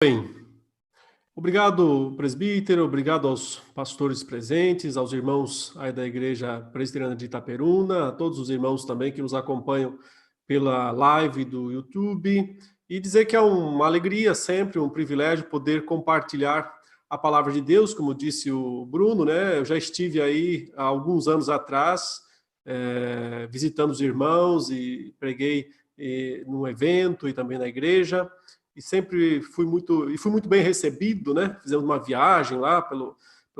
Bem, obrigado, presbítero, obrigado aos pastores presentes, aos irmãos aí da Igreja Presbiteriana de Itaperuna, a todos os irmãos também que nos acompanham pela live do YouTube, e dizer que é uma alegria sempre, um privilégio poder compartilhar a palavra de Deus, como disse o Bruno, né? Eu já estive aí há alguns anos atrás, visitando os irmãos e preguei num evento e também na igreja, e sempre fui muito bem recebido, né? Fizemos uma viagem lá pelo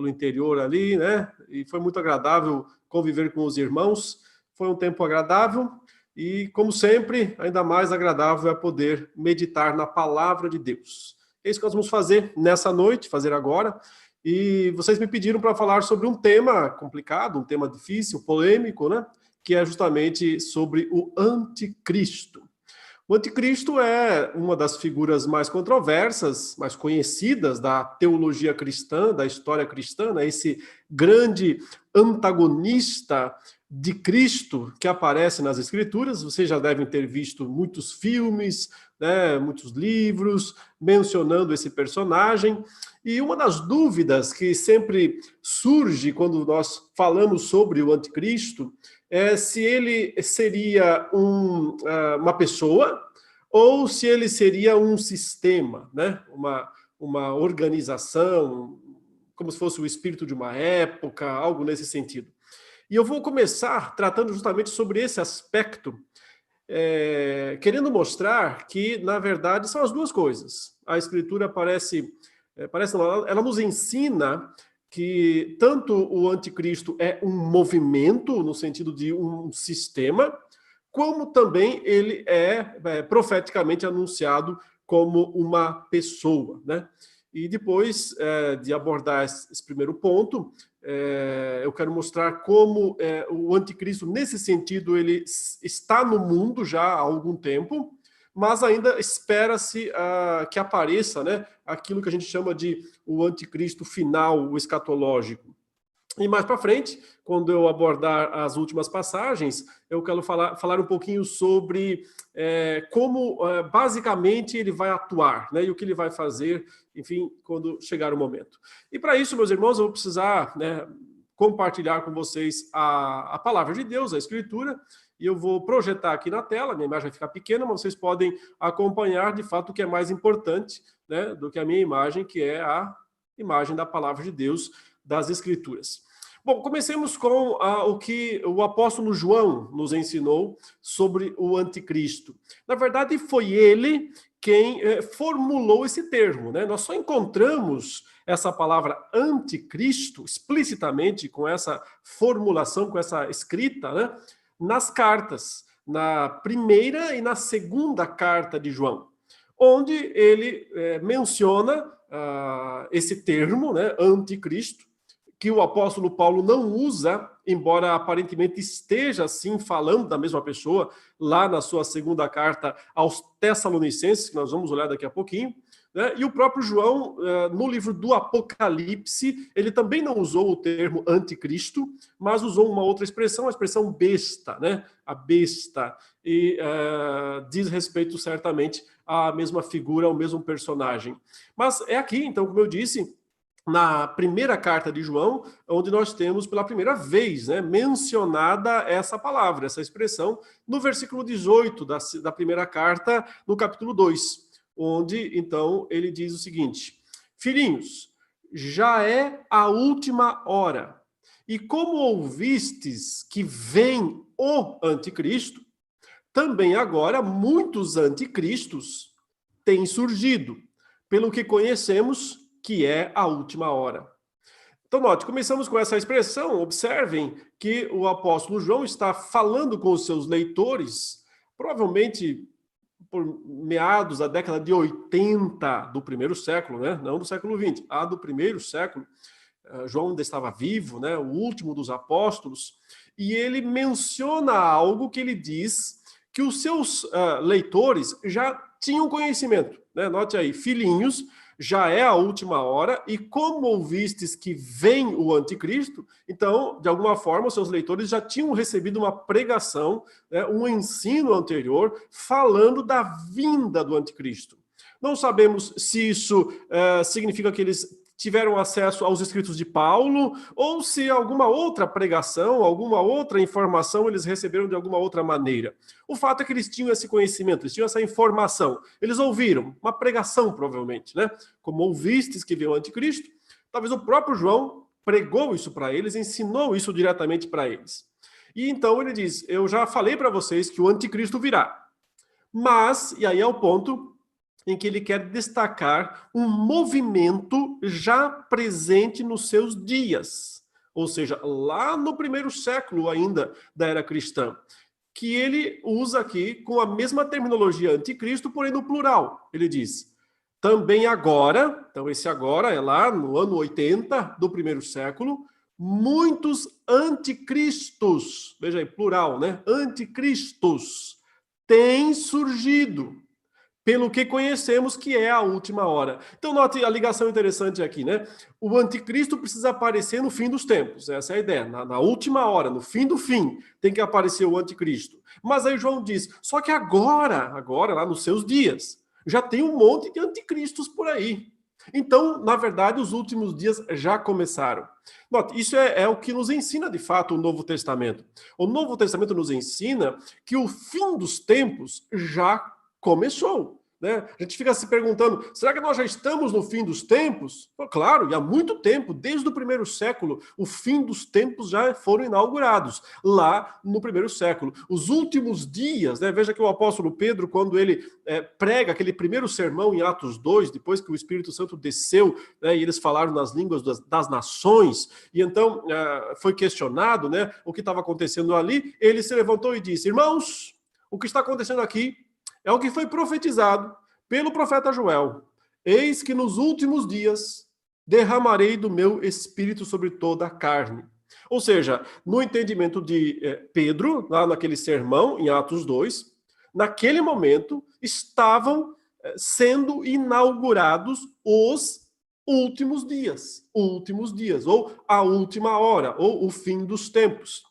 interior ali, né? E foi muito agradável conviver com os irmãos. Foi um tempo agradável e, como sempre, ainda mais agradável é poder meditar na palavra de Deus. É isso que nós vamos fazer nessa noite, fazer agora. E vocês me pediram para falar sobre um tema complicado, um tema difícil, polêmico, né? Que é justamente sobre o anticristo. O anticristo é uma das figuras mais controversas, mais conhecidas da teologia cristã, da história cristã, né? Esse grande antagonista de Cristo que aparece nas Escrituras. Vocês já devem ter visto muitos filmes, né? Muitos livros mencionando esse personagem. E uma das dúvidas que sempre surge quando nós falamos sobre o anticristo é se ele seria uma pessoa ou se ele seria um sistema, né? Uma organização, como se fosse o espírito de uma época, algo nesse sentido. E eu vou começar tratando justamente sobre esse aspecto, querendo mostrar que, na verdade, são as duas coisas. A Escritura ela nos ensina que tanto o anticristo é um movimento, no sentido de um sistema, como também ele é profeticamente anunciado como uma pessoa, né? E depois de abordar esse primeiro ponto, eu quero mostrar como o anticristo, nesse sentido, ele está no mundo já há algum tempo, mas ainda espera-se que apareça, né, aquilo que a gente chama de o anticristo final, o escatológico. E mais para frente, quando eu abordar as últimas passagens, eu quero falar um pouquinho sobre como, basicamente, ele vai atuar, né, e o que ele vai fazer, enfim, quando chegar o momento. E para isso, meus irmãos, eu vou precisar, né, compartilhar com vocês a palavra de Deus, a Escritura, e eu vou projetar aqui na tela. Minha imagem vai ficar pequena, mas vocês podem acompanhar, de fato, o que é mais importante, né, do que a minha imagem, que é a imagem da palavra de Deus, das Escrituras. Bom, comecemos com o que o apóstolo João nos ensinou sobre o anticristo. Na verdade, foi ele quem formulou esse termo, né? Nós só encontramos essa palavra anticristo explicitamente com essa formulação, com essa escrita, né, nas cartas, na primeira e na segunda carta de João, onde ele menciona esse termo, né, anticristo, que o apóstolo Paulo não usa, embora aparentemente esteja assim falando da mesma pessoa, lá na sua segunda carta aos Tessalonicenses, que nós vamos olhar daqui a pouquinho, né? E o próprio João, no livro do Apocalipse, ele também não usou o termo anticristo, mas usou uma outra expressão, a expressão besta, né? A besta, e diz respeito certamente à mesma figura, ao mesmo personagem. Mas é aqui, então, como eu disse, na primeira carta de João, onde nós temos pela primeira vez, né, mencionada essa palavra, essa expressão, no versículo 18 da primeira carta, no capítulo 2, onde, então, ele diz o seguinte: filhinhos, já é a última hora, e como ouvistes que vem o anticristo, também agora muitos anticristos têm surgido, pelo que conhecemos que é a última hora. Então, note, começamos com essa expressão. Observem que o apóstolo João está falando com os seus leitores, provavelmente por meados da década de 80 do primeiro século, né? Não do século 20, do primeiro século. João ainda estava vivo, né? O último dos apóstolos, e ele menciona algo que ele diz que os seus leitores já tinham conhecimento, né? Note aí, filhinhos, já é a última hora, e como ouvistes que vem o anticristo, então, de alguma forma, os seus leitores já tinham recebido uma pregação, né, um ensino anterior, falando da vinda do anticristo. Não sabemos se isso significa que eles tiveram acesso aos escritos de Paulo, ou se alguma outra pregação, alguma outra informação eles receberam de alguma outra maneira. O fato é que eles tinham esse conhecimento, eles tinham essa informação. Eles ouviram, uma pregação provavelmente, né? Como ouvistes que veio o anticristo, talvez o próprio João pregou isso para eles, ensinou isso diretamente para eles. E então ele diz, eu já falei para vocês que o anticristo virá. Mas, e aí é o ponto em que ele quer destacar um movimento já presente nos seus dias, ou seja, lá no primeiro século ainda da era cristã, que ele usa aqui com a mesma terminologia anticristo, porém no plural. Ele diz, também agora, então esse agora é lá no ano 80 do primeiro século, muitos anticristos, veja aí, plural, né? Anticristos têm surgido, pelo que conhecemos que é a última hora. Então, note a ligação interessante aqui, né? O anticristo precisa aparecer no fim dos tempos, essa é a ideia. Na última hora, no fim do fim, tem que aparecer o anticristo. Mas aí João diz, só que agora, lá nos seus dias, já tem um monte de anticristos por aí. Então, na verdade, os últimos dias já começaram. Note, isso é o que nos ensina, de fato, o Novo Testamento. O Novo Testamento nos ensina que o fim dos tempos já começou. Né? A gente fica se perguntando, será que nós já estamos no fim dos tempos? Claro, e há muito tempo, desde o primeiro século, o fim dos tempos já foram inaugurados, lá no primeiro século. Os últimos dias, né? Veja que o apóstolo Pedro, quando ele prega aquele primeiro sermão em Atos 2, depois que o Espírito Santo desceu, né, e eles falaram nas línguas das nações, e então foi questionado, né, o que estava acontecendo ali, ele se levantou e disse, irmãos, o que está acontecendo aqui é o que foi profetizado pelo profeta Joel. Eis que nos últimos dias derramarei do meu espírito sobre toda a carne. Ou seja, no entendimento de Pedro, lá naquele sermão, em Atos 2, naquele momento estavam sendo inaugurados os últimos dias, ou a última hora, ou o fim dos tempos.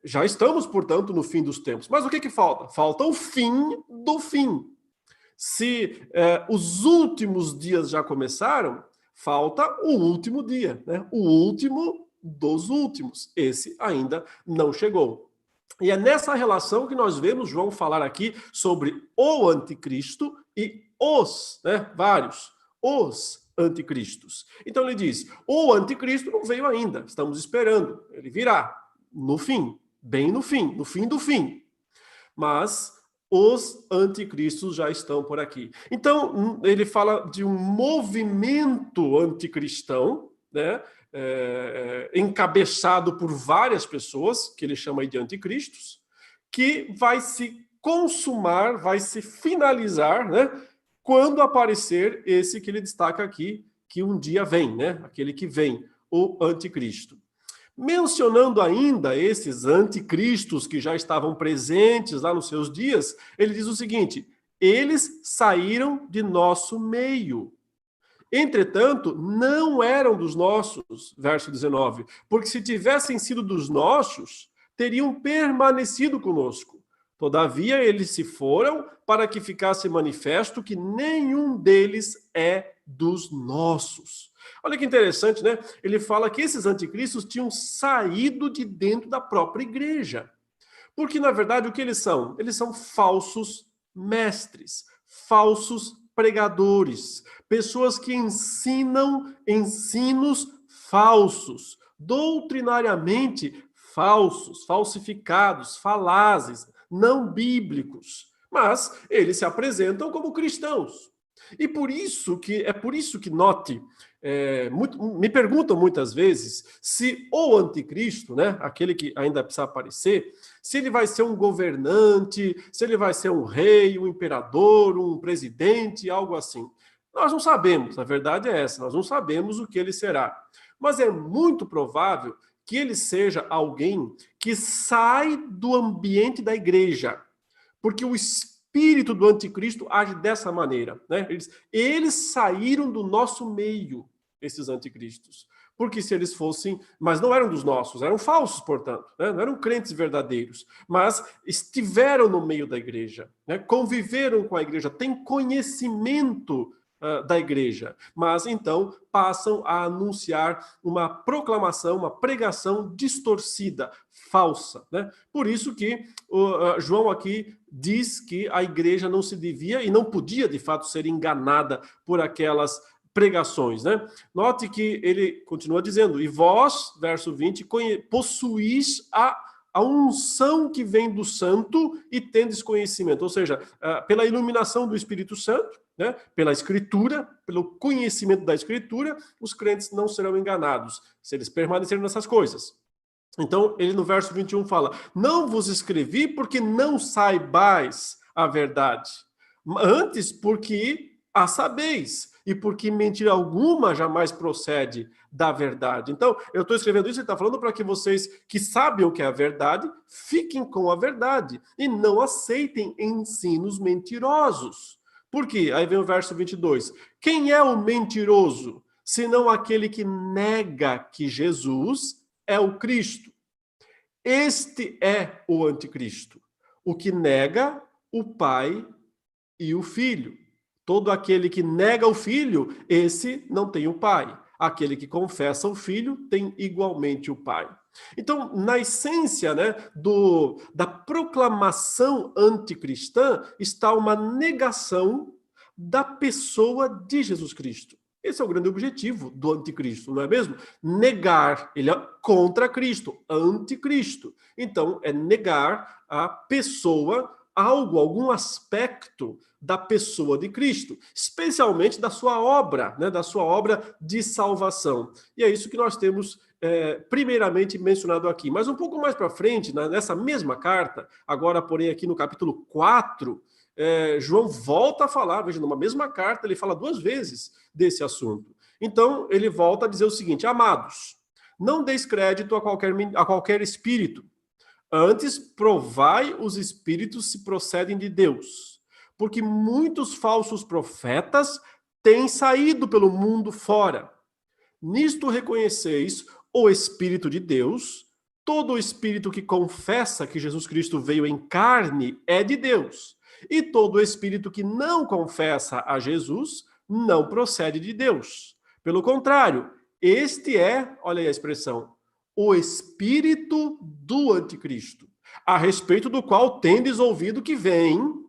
Já estamos, portanto, no fim dos tempos. Mas o que falta? Falta o fim do fim. Se os últimos dias já começaram, falta o último dia, né? O último dos últimos. Esse ainda não chegou. E é nessa relação que nós vemos João falar aqui sobre o anticristo e os, né? Vários, os anticristos. Então ele diz, o anticristo não veio ainda, estamos esperando, ele virá. No fim, bem no fim do fim. Mas os anticristos já estão por aqui. Então, ele fala de um movimento anticristão, né, encabeçado por várias pessoas, que ele chama de anticristos, que vai se consumar, vai se finalizar, né, quando aparecer esse que ele destaca aqui, que um dia vem, né, aquele que vem, o anticristo. Mencionando ainda esses anticristos que já estavam presentes lá nos seus dias, ele diz o seguinte, eles saíram de nosso meio. Entretanto, não eram dos nossos, verso 19, porque se tivessem sido dos nossos, teriam permanecido conosco. Todavia, eles se foram para que ficasse manifesto que nenhum deles é dos nossos. Olha que interessante, né? Ele fala que esses anticristos tinham saído de dentro da própria igreja. Porque, na verdade, o que eles são? Eles são falsos mestres, falsos pregadores, pessoas que ensinam ensinos falsos, doutrinariamente falsos, falsificados, falazes, não bíblicos. Mas eles se apresentam como cristãos. E por isso que note, me perguntam muitas vezes se o anticristo, né, aquele que ainda precisa aparecer, se ele vai ser um governante, se ele vai ser um rei, um imperador, um presidente, algo assim. Nós não sabemos, a verdade é essa, nós não sabemos o que ele será. Mas é muito provável que ele seja alguém que sai do ambiente da igreja, porque o espírito do anticristo age dessa maneira, né? Eles saíram do nosso meio, esses anticristos. Porque se eles fossem, mas não eram dos nossos, eram falsos, portanto, né? Não eram crentes verdadeiros, mas estiveram no meio da igreja, né? Conviveram com a igreja, têm conhecimento da igreja, mas então passam a anunciar uma proclamação, uma pregação distorcida, falsa, né? Por isso que João aqui diz que a igreja não se devia e não podia, de fato, ser enganada por aquelas pregações, né? Note que ele continua dizendo, e vós, verso 20, possuís a unção que vem do santo e tendes conhecimento, ou seja, pela iluminação do Espírito Santo, né? Pela escritura, pelo conhecimento da escritura, os crentes não serão enganados, se eles permanecerem nessas coisas. Então, ele no verso 21 fala, não vos escrevi porque não saibais a verdade, antes porque a sabeis, e porque mentira alguma jamais procede da verdade. Então, eu estou escrevendo isso, ele está falando para que vocês que sabem o que é a verdade, fiquem com a verdade, e não aceitem ensinos mentirosos. Por quê? Aí vem o verso 22. Quem é o mentiroso, senão aquele que nega que Jesus é o Cristo? Este é o anticristo, o que nega o Pai e o Filho. Todo aquele que nega o Filho, esse não tem o Pai. Aquele que confessa o Filho tem igualmente o Pai. Então, na essência, né, da proclamação anticristã está uma negação da pessoa de Jesus Cristo. Esse é o grande objetivo do anticristo, não é mesmo? Negar, ele é contra Cristo, anticristo. Então, é negar a pessoa, algum aspecto da pessoa de Cristo, especialmente da sua obra, né, da sua obra de salvação. E é isso que nós temos primeiramente mencionado aqui. Mas um pouco mais para frente, nessa mesma carta, agora, porém, aqui no capítulo 4, João volta a falar, veja, numa mesma carta, ele fala 2 vezes desse assunto. Então, ele volta a dizer o seguinte, amados, não deis crédito a qualquer espírito, antes provai os espíritos se procedem de Deus, porque muitos falsos profetas têm saído pelo mundo fora. Nisto reconheceis o Espírito de Deus, todo espírito que confessa que Jesus Cristo veio em carne é de Deus, e todo espírito que não confessa a Jesus não procede de Deus. Pelo contrário, este é, olha aí a expressão, o espírito do anticristo, a respeito do qual tendes ouvido que vem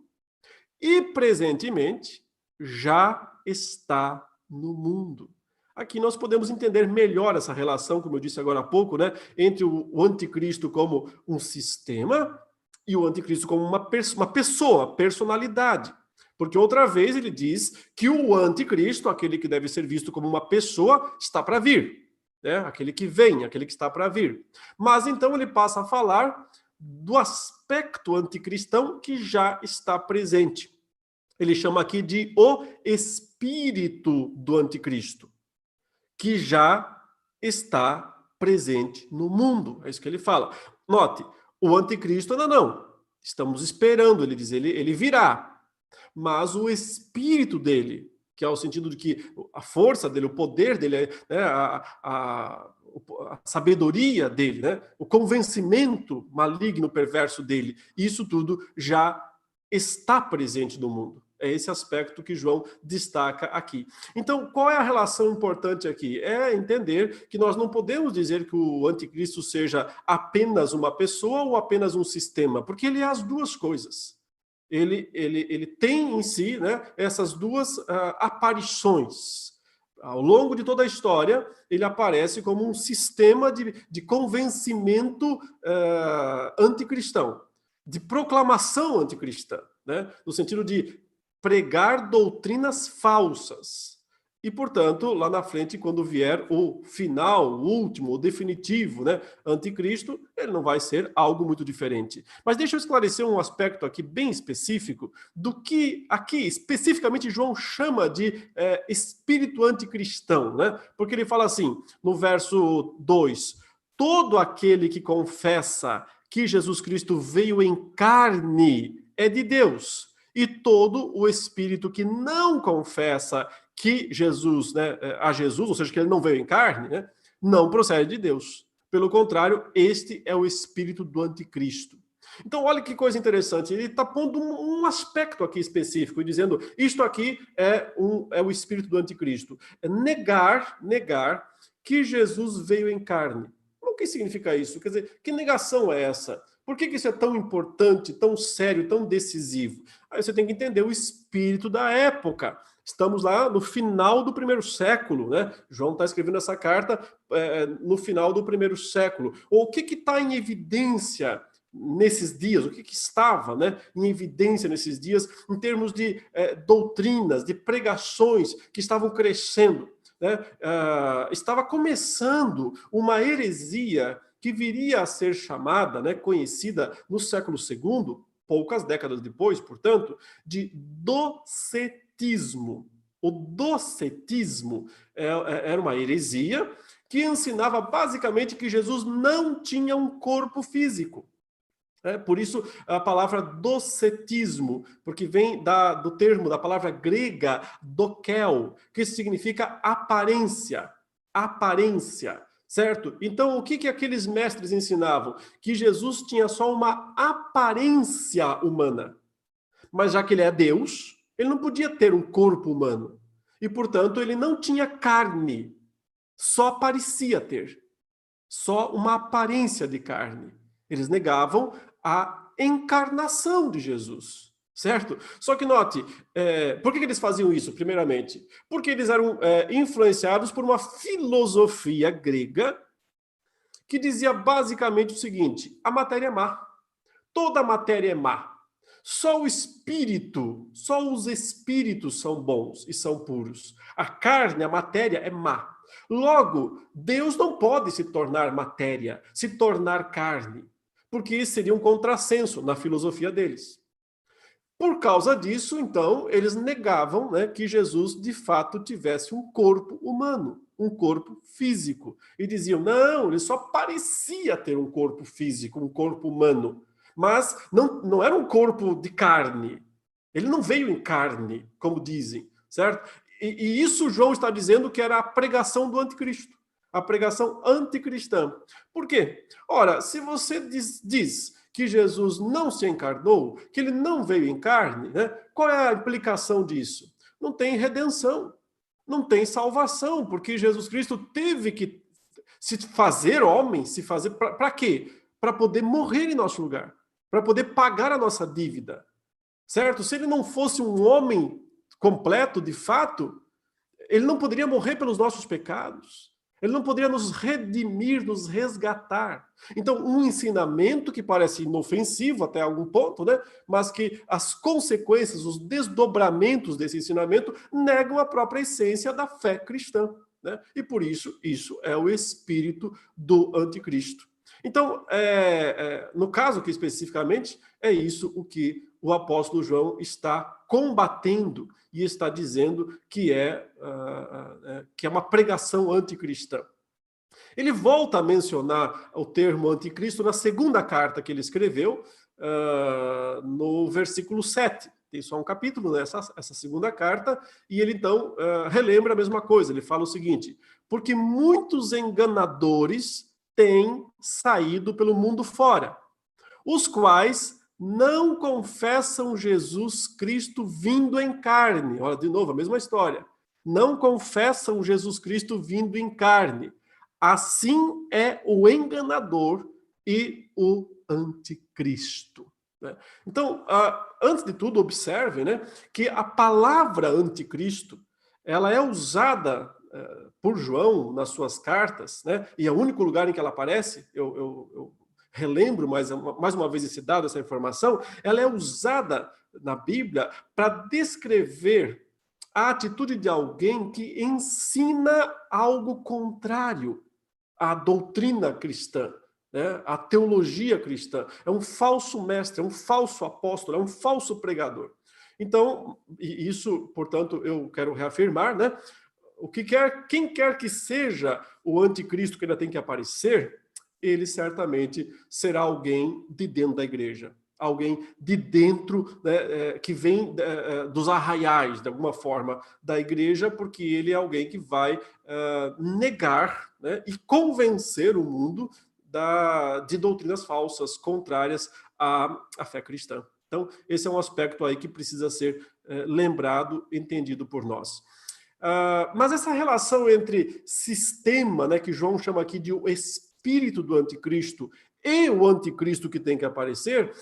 e presentemente já está no mundo. Aqui nós podemos entender melhor essa relação, como eu disse agora há pouco, né, entre o anticristo como um sistema e o anticristo como uma pessoa, personalidade. Porque outra vez ele diz que o anticristo, aquele que deve ser visto como uma pessoa, está para vir. Né? Aquele que vem, aquele que está para vir. Mas então ele passa a falar do aspecto anticristão que já está presente. Ele chama aqui de o espírito do anticristo, que já está presente no mundo. É isso que ele fala. Note, o anticristo ainda não. Estamos esperando, ele diz, ele virá. Mas o espírito dele, que é o sentido de que a força dele, o poder dele, né, a sabedoria dele, né, o convencimento maligno, perverso dele, isso tudo já está presente no mundo. É esse aspecto que João destaca aqui. Então, qual é a relação importante aqui? É entender que nós não podemos dizer que o anticristo seja apenas uma pessoa ou apenas um sistema, porque ele é as duas coisas. Ele tem em si, né, essas duas aparições. Ao longo de toda a história, ele aparece como um sistema de convencimento anticristão, de proclamação anticristã, né, no sentido de pregar doutrinas falsas. E, portanto, lá na frente, quando vier o final, o último, o definitivo, né, anticristo, ele não vai ser algo muito diferente. Mas deixa eu esclarecer um aspecto aqui bem específico do que aqui, especificamente, João chama de espírito anticristão, né? Porque ele fala assim, no verso 2, todo aquele que confessa que Jesus Cristo veio em carne é de Deus, e todo o espírito que não confessa que Jesus, né, a Jesus, ou seja, que ele não veio em carne, né, não procede de Deus. Pelo contrário, este é o espírito do anticristo. Então, olha que coisa interessante, ele está pondo um aspecto aqui específico, e dizendo, isto aqui é o espírito do anticristo. É negar que Jesus veio em carne. O que significa isso? Quer dizer, que negação é essa? Por que isso é tão importante, tão sério, tão decisivo? Aí você tem que entender o espírito da época. Estamos lá no final do primeiro século, né? João está escrevendo essa carta no final do primeiro século. O que está em evidência nesses dias? O que estava, né, em evidência nesses dias em termos de doutrinas, de pregações que estavam crescendo? Né? Estava começando uma heresia que viria a ser chamada, né, conhecida no século II, poucas décadas depois, portanto, de docetismo. O docetismo era uma heresia que ensinava basicamente que Jesus não tinha um corpo físico. Por isso a palavra docetismo, porque vem do termo, da palavra grega dokel, que significa aparência, certo? Então o que aqueles mestres ensinavam? Que Jesus tinha só uma aparência humana, mas já que ele é Deus, ele não podia ter um corpo humano, e portanto ele não tinha carne, só parecia ter, só uma aparência de carne. Eles negavam a encarnação de Jesus, certo? Só que note, por que eles faziam isso, primeiramente? Porque eles eram influenciados por uma filosofia grega que dizia basicamente o seguinte: a matéria é má, toda matéria é má, só o espírito, só os espíritos são bons e são puros. A carne, a matéria é má. Logo, Deus não pode se tornar matéria, se tornar carne, porque isso seria um contrassenso na filosofia deles. Por causa disso, então, eles negavam, né, que Jesus de fato tivesse um corpo humano, um corpo físico. E diziam, não, ele só parecia ter um corpo físico, um corpo humano, mas não era um corpo de carne. Ele não veio em carne, como dizem, certo? E isso João está dizendo que era a pregação do anticristo, a pregação anticristã. Por quê? Ora, se você diz que Jesus não se encarnou, que ele não veio em carne, né? Qual é a implicação disso? Não tem redenção, não tem salvação, porque Jesus Cristo teve que se fazer homem, se fazer para quê? Para poder morrer em nosso lugar, para poder pagar a nossa dívida, certo? Se ele não fosse um homem completo, de fato, ele não poderia morrer pelos nossos pecados. Ele não poderia nos redimir, nos resgatar. Então, um ensinamento que parece inofensivo até algum ponto, né? Mas que as consequências, os desdobramentos desse ensinamento negam a própria essência da fé cristã, né? E por isso, isso é o espírito do anticristo. Então, no caso aqui especificamente, é isso o que o apóstolo João está combatendo e está dizendo que é uma pregação anticristã. Ele volta a mencionar o termo anticristo na segunda carta que ele escreveu, no versículo 7. Tem só um capítulo nessa segunda carta, e ele então relembra a mesma coisa. Ele fala o seguinte: porque muitos enganadores têm saído pelo mundo fora, os quais não confessam Jesus Cristo vindo em carne. Olha, de novo, a mesma história. Não confessam Jesus Cristo vindo em carne. Assim é o enganador e o anticristo. Né? Então, antes de tudo, observe, né, que a palavra anticristo, ela é usada por João nas suas cartas, né, e é o único lugar em que ela aparece. Eu relembro mais uma vez esse dado, essa informação. Ela é usada na Bíblia para descrever a atitude de alguém que ensina algo contrário à doutrina cristã, né? À teologia cristã. É um falso mestre, é um falso apóstolo, é um falso pregador. Então, isso, portanto, eu quero reafirmar, né? Quem quer que seja o anticristo que ainda tem que aparecer, ele certamente será alguém de dentro da igreja. alguém de dentro, né, que vem dos arraiais, de alguma forma, da igreja, porque ele é alguém que vai negar, né, e convencer o mundo de doutrinas falsas, contrárias à fé cristã. Então, esse é um aspecto aí que precisa ser lembrado, entendido por nós. Mas essa relação entre sistema, né, que João chama aqui de o espírito do anticristo, e o anticristo que tem que aparecer,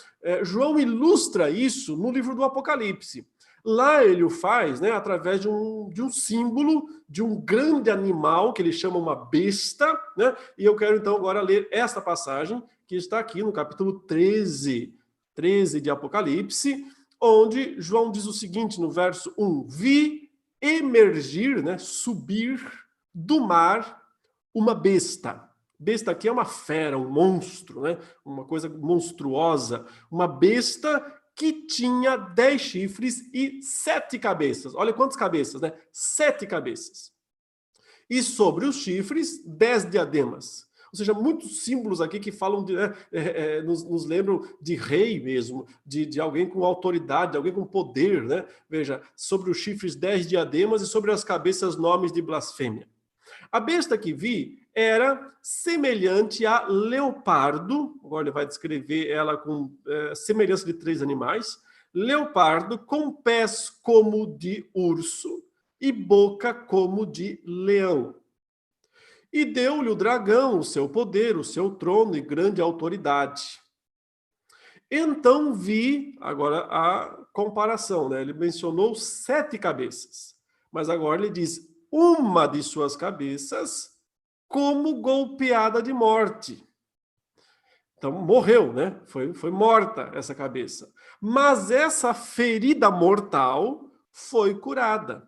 João ilustra isso no livro do Apocalipse. Lá ele o faz, né, através de um símbolo, de um grande animal, que ele chama uma besta, né, e eu quero então agora ler esta passagem, que está aqui no capítulo 13 de Apocalipse, onde João diz o seguinte, no verso 1, vi emergir, né, subir do mar uma besta. Besta aqui é uma fera, um monstro, né? Uma coisa monstruosa. Uma besta que tinha 10 chifres e 7 cabeças. Olha quantas cabeças, né? 7 cabeças. E sobre os chifres, 10 diademas. Ou seja, muitos símbolos aqui que falam, nos lembram de rei mesmo, de alguém com autoridade, de alguém com poder, né? Veja, sobre os chifres 10 diademas e sobre as cabeças nomes de blasfêmia. A besta que vi era semelhante a leopardo, agora ele vai descrever ela com semelhança de 3 animais, leopardo com pés como de urso e boca como de leão. E deu-lhe o dragão o seu poder, o seu trono e grande autoridade. Então vi, agora a comparação, né? Ele mencionou 7 cabeças, mas agora ele diz uma de suas cabeças como golpeada de morte. Então morreu, né? Foi morta essa cabeça. Mas essa ferida mortal foi curada.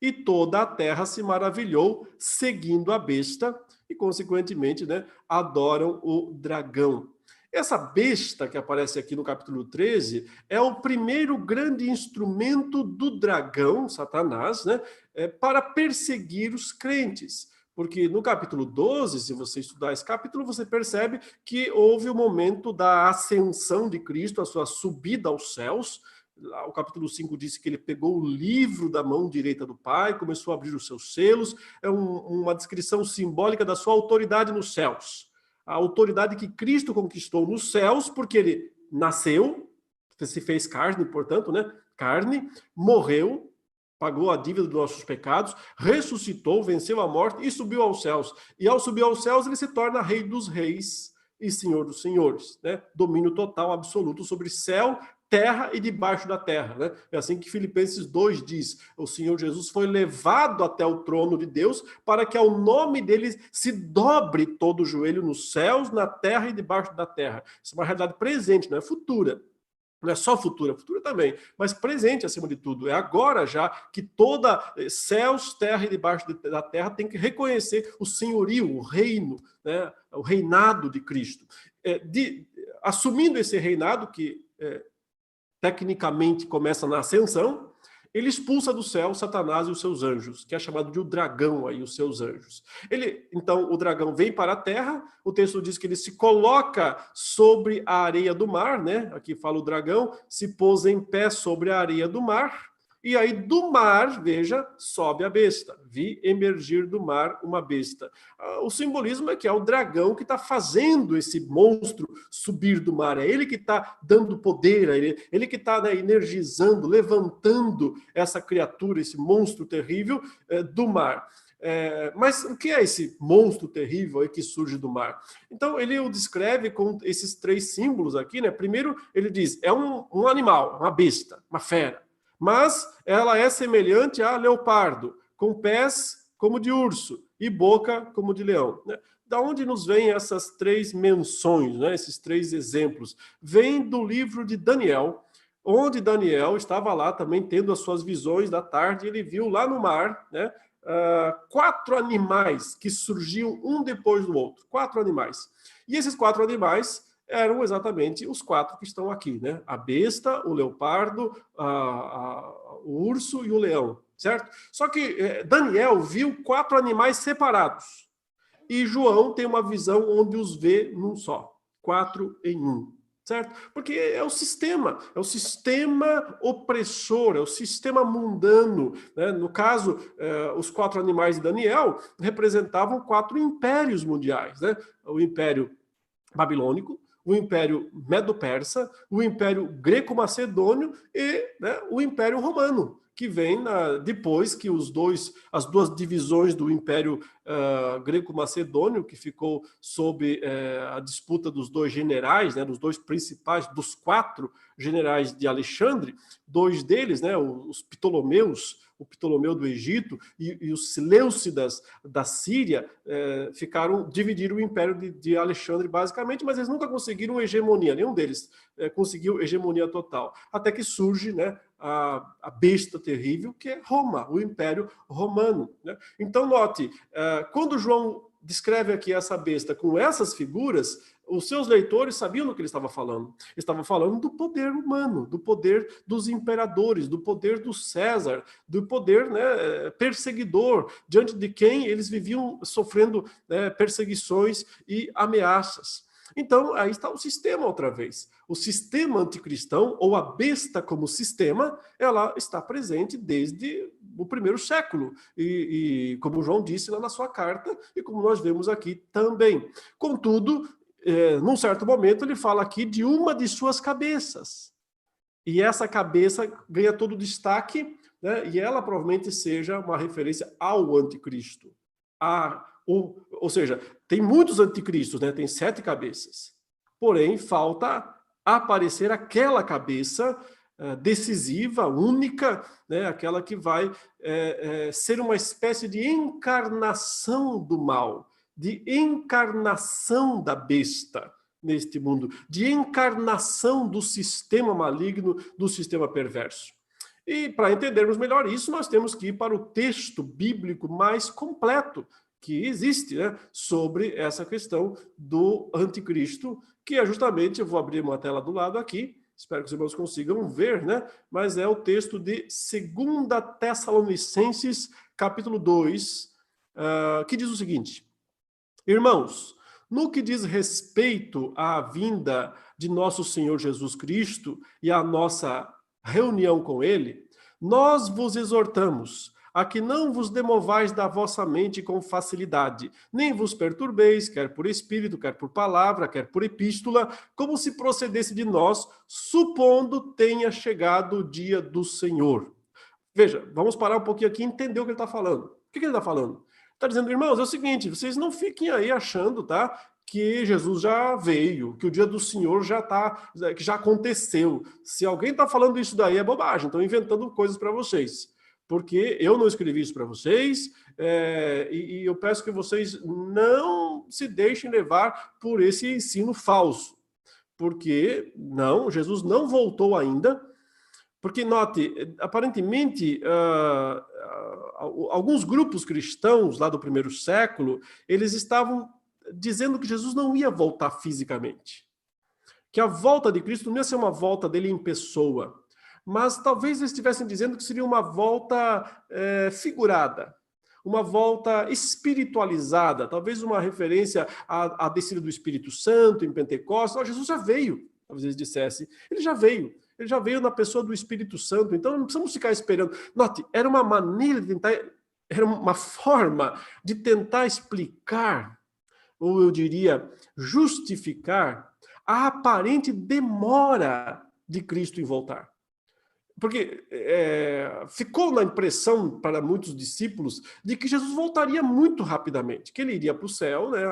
E toda a terra se maravilhou seguindo a besta e, consequentemente, né, adoram o dragão. Essa besta que aparece aqui no capítulo 13 é o primeiro grande instrumento do dragão, Satanás, né, para perseguir os crentes. Porque no capítulo 12, se você estudar esse capítulo, você percebe que houve o momento da ascensão de Cristo, a sua subida aos céus. O capítulo 5 diz que ele pegou o livro da mão direita do Pai, começou a abrir os seus selos, é uma descrição simbólica da sua autoridade nos céus. A autoridade que Cristo conquistou nos céus, porque ele nasceu, se fez carne, portanto, né? Carne, morreu, pagou a dívida dos nossos pecados, ressuscitou, venceu a morte e subiu aos céus. E ao subir aos céus, ele se torna Rei dos Reis e Senhor dos Senhores, né? Domínio total, absoluto sobre céu, terra e debaixo da terra, né? É assim que Filipenses 2 diz, o Senhor Jesus foi levado até o trono de Deus para que ao nome dele se dobre todo o joelho nos céus, na terra e debaixo da terra. Isso é uma realidade presente, não é futura. Não é só futura também, mas presente acima de tudo. É agora já que toda céus, terra e debaixo da terra tem que reconhecer o senhorio, o reino, né? O reinado de Cristo. Assumindo esse reinado que tecnicamente começa na ascensão, ele expulsa do céu Satanás e os seus anjos, que é chamado de o dragão aí, os seus anjos. Então, o dragão vem para a terra, o texto diz que ele se coloca sobre a areia do mar, né? Aqui fala o dragão, se pôs em pé sobre a areia do mar, e aí do mar, veja, sobe a besta. Vi emergir do mar uma besta. O simbolismo é que é o dragão que está fazendo esse monstro subir do mar. É ele que está dando poder, ele que está, né, energizando, levantando essa criatura, esse monstro terrível do mar. Mas o que é esse monstro terrível aí que surge do mar? Então ele o descreve com esses 3 símbolos aqui, né? Primeiro ele diz, é um animal, uma besta, uma fera. Mas ela é semelhante a leopardo, com pés como de urso e boca como de leão. Da onde nos vêm essas 3 menções, né? Esses 3 exemplos? Vem do livro de Daniel, onde Daniel estava lá também tendo as suas visões da tarde, e ele viu lá no mar, né, 4 animais que surgiam um depois do outro. 4 animais. E esses 4 animais eram exatamente os 4 que estão aqui, né? A besta, o leopardo, o urso e o leão, certo? Só que Daniel viu 4 animais separados. E João tem uma visão onde os vê num só. 4 em 1. certo? Porque é o sistema opressor, é o sistema mundano, né? No caso, os 4 animais de Daniel representavam 4 impérios mundiais, né? O Império Babilônico, o Império Medo-Persa, o Império Greco-Macedônio e, né, o Império Romano, que vem depois que as duas divisões do Império Greco-Macedônio, que ficou sob a disputa dos 2 generais, né, dos 2 principais, dos 4 generais de Alexandre, 2 deles, né, os Ptolomeus, o Ptolomeu do Egito e os Seleucidas da Síria, dividiram o Império de Alexandre basicamente, mas eles nunca conseguiram hegemonia, nenhum deles conseguiu hegemonia total, até que surge, né, a besta terrível, que é Roma, o Império Romano, né? Então, note, quando João descreve aqui essa besta com essas figuras, os seus leitores sabiam do que ele estava falando. Ele estava falando do poder humano, do poder dos imperadores, do poder do César, do poder, né, perseguidor, diante de quem eles viviam sofrendo, né, perseguições e ameaças. Então, aí está o sistema outra vez. O sistema anticristão, ou a besta como sistema, ela está presente desde o primeiro século. E como João disse lá na sua carta, e como nós vemos aqui também. Contudo, num certo momento, ele fala aqui de uma de suas cabeças. E essa cabeça ganha todo o destaque, né, e ela provavelmente seja uma referência ao anticristo. Ou seja, tem muitos anticristos, né? Tem 7 cabeças. Porém, falta aparecer aquela cabeça decisiva, única, né? Aquela que vai ser uma espécie de encarnação do mal, de encarnação da besta neste mundo, de encarnação do sistema maligno, do sistema perverso. E para entendermos melhor isso, nós temos que ir para o texto bíblico mais completo que existe, né, sobre essa questão do anticristo, que é justamente, eu vou abrir uma tela do lado aqui, espero que os irmãos consigam ver, né, mas é o texto de 2 Tessalonicenses, capítulo 2, que diz o seguinte: Irmãos, no que diz respeito à vinda de nosso Senhor Jesus Cristo e à nossa reunião com ele, nós vos exortamos a que não vos demovais da vossa mente com facilidade, nem vos perturbeis, quer por espírito, quer por palavra, quer por epístola, como se procedesse de nós, supondo tenha chegado o dia do Senhor. Veja, vamos parar um pouquinho aqui e entender o que ele está falando. O que ele está falando? Está dizendo, irmãos, é o seguinte, vocês não fiquem aí achando, tá, que Jesus já veio, que o dia do Senhor que já aconteceu. Se alguém está falando isso daí é bobagem, estão inventando coisas para vocês. Porque eu não escrevi isso para vocês, e eu peço que vocês não se deixem levar por esse ensino falso. Porque, não, Jesus não voltou ainda. Porque, note, aparentemente, alguns grupos cristãos lá do primeiro século, eles estavam dizendo que Jesus não ia voltar fisicamente. Que a volta de Cristo não ia ser uma volta dele em pessoa. Mas talvez eles estivessem dizendo que seria uma volta figurada. Uma volta espiritualizada. Talvez uma referência à descida do Espírito Santo em Pentecostes. Oh, Jesus já veio, talvez eles dissessem. Ele já veio. Ele já veio na pessoa do Espírito Santo, então não precisamos ficar esperando. Note, era uma maneira de tentar, era uma forma de tentar explicar, ou eu diria, justificar a aparente demora de Cristo em voltar. Porque ficou na impressão para muitos discípulos de que Jesus voltaria muito rapidamente, que ele iria para o céu, né?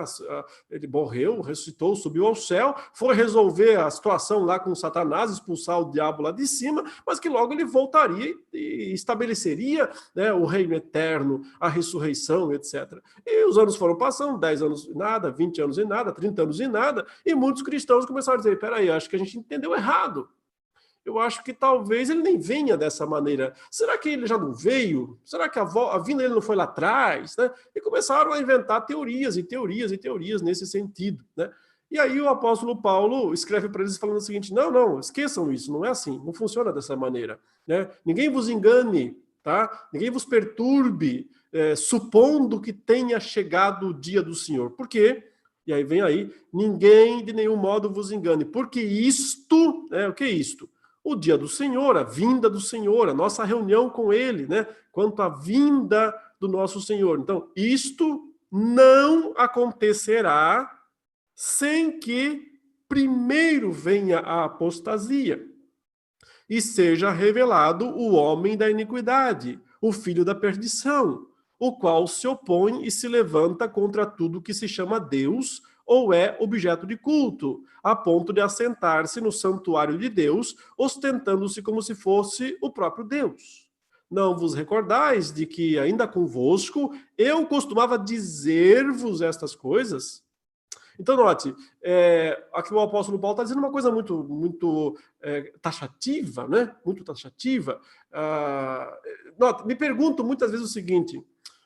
Ele morreu, ressuscitou, subiu ao céu, foi resolver a situação lá com Satanás, expulsar o diabo lá de cima, mas que logo ele voltaria e estabeleceria, né, o reino eterno, a ressurreição, etc. E os anos foram passando, 10 anos em nada, 20 anos em nada, 30 anos em nada, e muitos cristãos começaram a dizer, peraí, acho que a gente entendeu errado. Eu acho que talvez ele nem venha dessa maneira. Será que ele já não veio? Será que a vinda dele não foi lá atrás? Né? E começaram a inventar teorias e teorias e teorias nesse sentido. Né? E aí o apóstolo Paulo escreve para eles falando o seguinte, não, esqueçam isso, não é assim, não funciona dessa maneira. Né? Ninguém vos engane, tá? Ninguém vos perturbe, supondo que tenha chegado o dia do Senhor. Por quê? E aí vem aí, ninguém de nenhum modo vos engane, porque isto, o que é isto? O dia do Senhor, a vinda do Senhor, a nossa reunião com Ele, né? Quanto à vinda do nosso Senhor. Então, isto não acontecerá sem que primeiro venha a apostasia e seja revelado o homem da iniquidade, o filho da perdição, o qual se opõe e se levanta contra tudo que se chama Deus ou é objeto de culto, a ponto de assentar-se no santuário de Deus, ostentando-se como se fosse o próprio Deus. Não vos recordais de que, ainda convosco, eu costumava dizer-vos estas coisas? Então, note, aqui o apóstolo Paulo está dizendo uma coisa muito taxativa, né? Muito taxativa. Note, me pergunto muitas vezes o seguinte: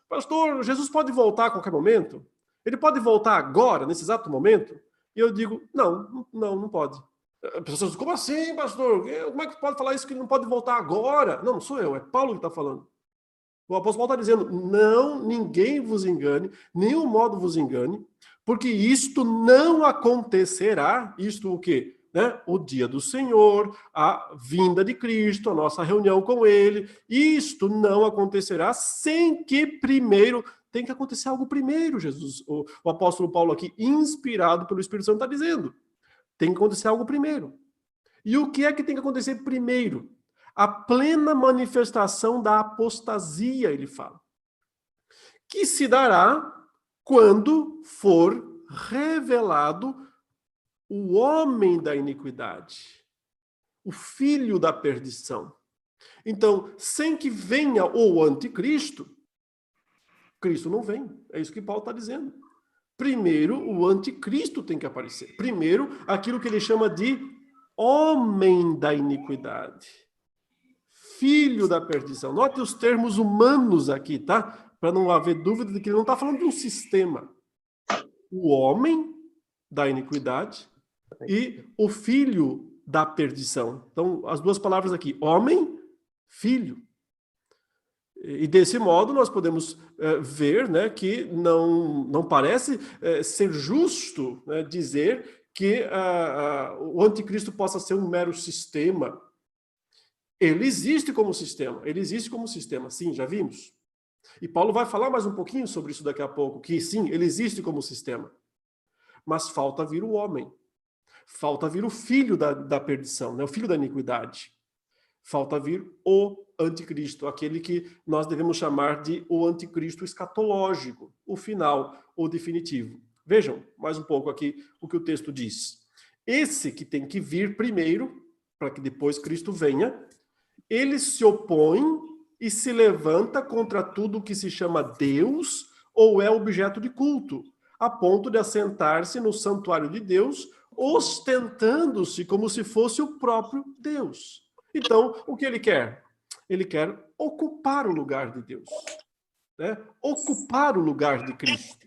pastor, Jesus pode voltar a qualquer momento? Ele pode voltar agora, nesse exato momento? E eu digo, não pode. As pessoas dizem, como assim, pastor? Como é que pode falar isso que não pode voltar agora? Não sou eu, é Paulo que está falando. O apóstolo Paulo está dizendo, não, ninguém vos engane, nenhum modo vos engane, porque isto não acontecerá, isto o quê? Né? O dia do Senhor, a vinda de Cristo, a nossa reunião com Ele, isto não acontecerá sem que primeiro, tem que acontecer algo primeiro, Jesus, o apóstolo Paulo aqui, inspirado pelo Espírito Santo, está dizendo, tem que acontecer algo primeiro. E o que é que tem que acontecer primeiro? A plena manifestação da apostasia, ele fala, que se dará quando for revelado o homem da iniquidade, o filho da perdição. Então, sem que venha o anticristo, Cristo não vem. É isso que Paulo está dizendo. Primeiro, o anticristo tem que aparecer. Primeiro, aquilo que ele chama de homem da iniquidade, filho da perdição. Note os termos humanos aqui, tá? Para não haver dúvida de que ele não está falando de um sistema. O homem da iniquidade e o filho da perdição. Então, as duas palavras aqui, homem, filho. E desse modo nós podemos ver, né, que não parece ser justo, né, dizer que o anticristo possa ser um mero sistema. Ele existe como sistema, sim, já vimos. E Paulo vai falar mais um pouquinho sobre isso daqui a pouco, que sim, ele existe como sistema. Mas falta vir o homem. Falta vir o filho da perdição, né? O filho da iniquidade. Falta vir o anticristo, aquele que nós devemos chamar de o anticristo escatológico, o final, o definitivo. Vejam mais um pouco aqui o que o texto diz. Esse que tem que vir primeiro, para que depois Cristo venha, ele se opõe e se levanta contra tudo que se chama Deus ou é objeto de culto, a ponto de assentar-se no santuário de Deus, ostentando-se como se fosse o próprio Deus. Então, o que ele quer? Ele quer ocupar o lugar de Deus, né? Ocupar o lugar de Cristo.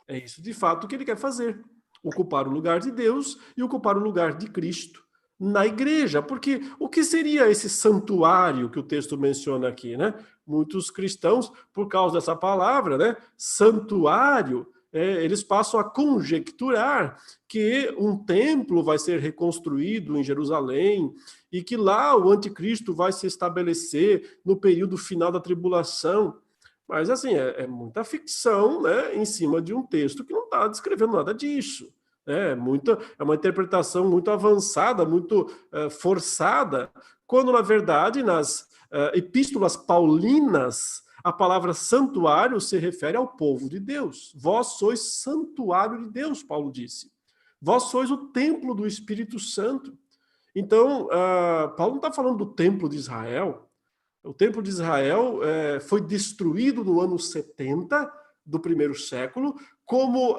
É isso, de fato, que ele quer fazer. Ocupar o lugar de Deus e ocupar o lugar de Cristo na igreja. Porque o que seria esse santuário que o texto menciona aqui, né? Muitos cristãos, por causa dessa palavra, né? Santuário, eles passam a conjecturar que um templo vai ser reconstruído em Jerusalém e que lá o anticristo vai se estabelecer no período final da tribulação. Mas, assim, é muita ficção, né, em cima de um texto que não está descrevendo nada disso. É uma interpretação muito avançada, muito forçada, quando, na verdade, nas epístolas paulinas, a palavra santuário se refere ao povo de Deus. Vós sois santuário de Deus, Paulo disse. Vós sois o templo do Espírito Santo. Então, Paulo não está falando do templo de Israel. O templo de Israel foi destruído no ano 70 do primeiro século como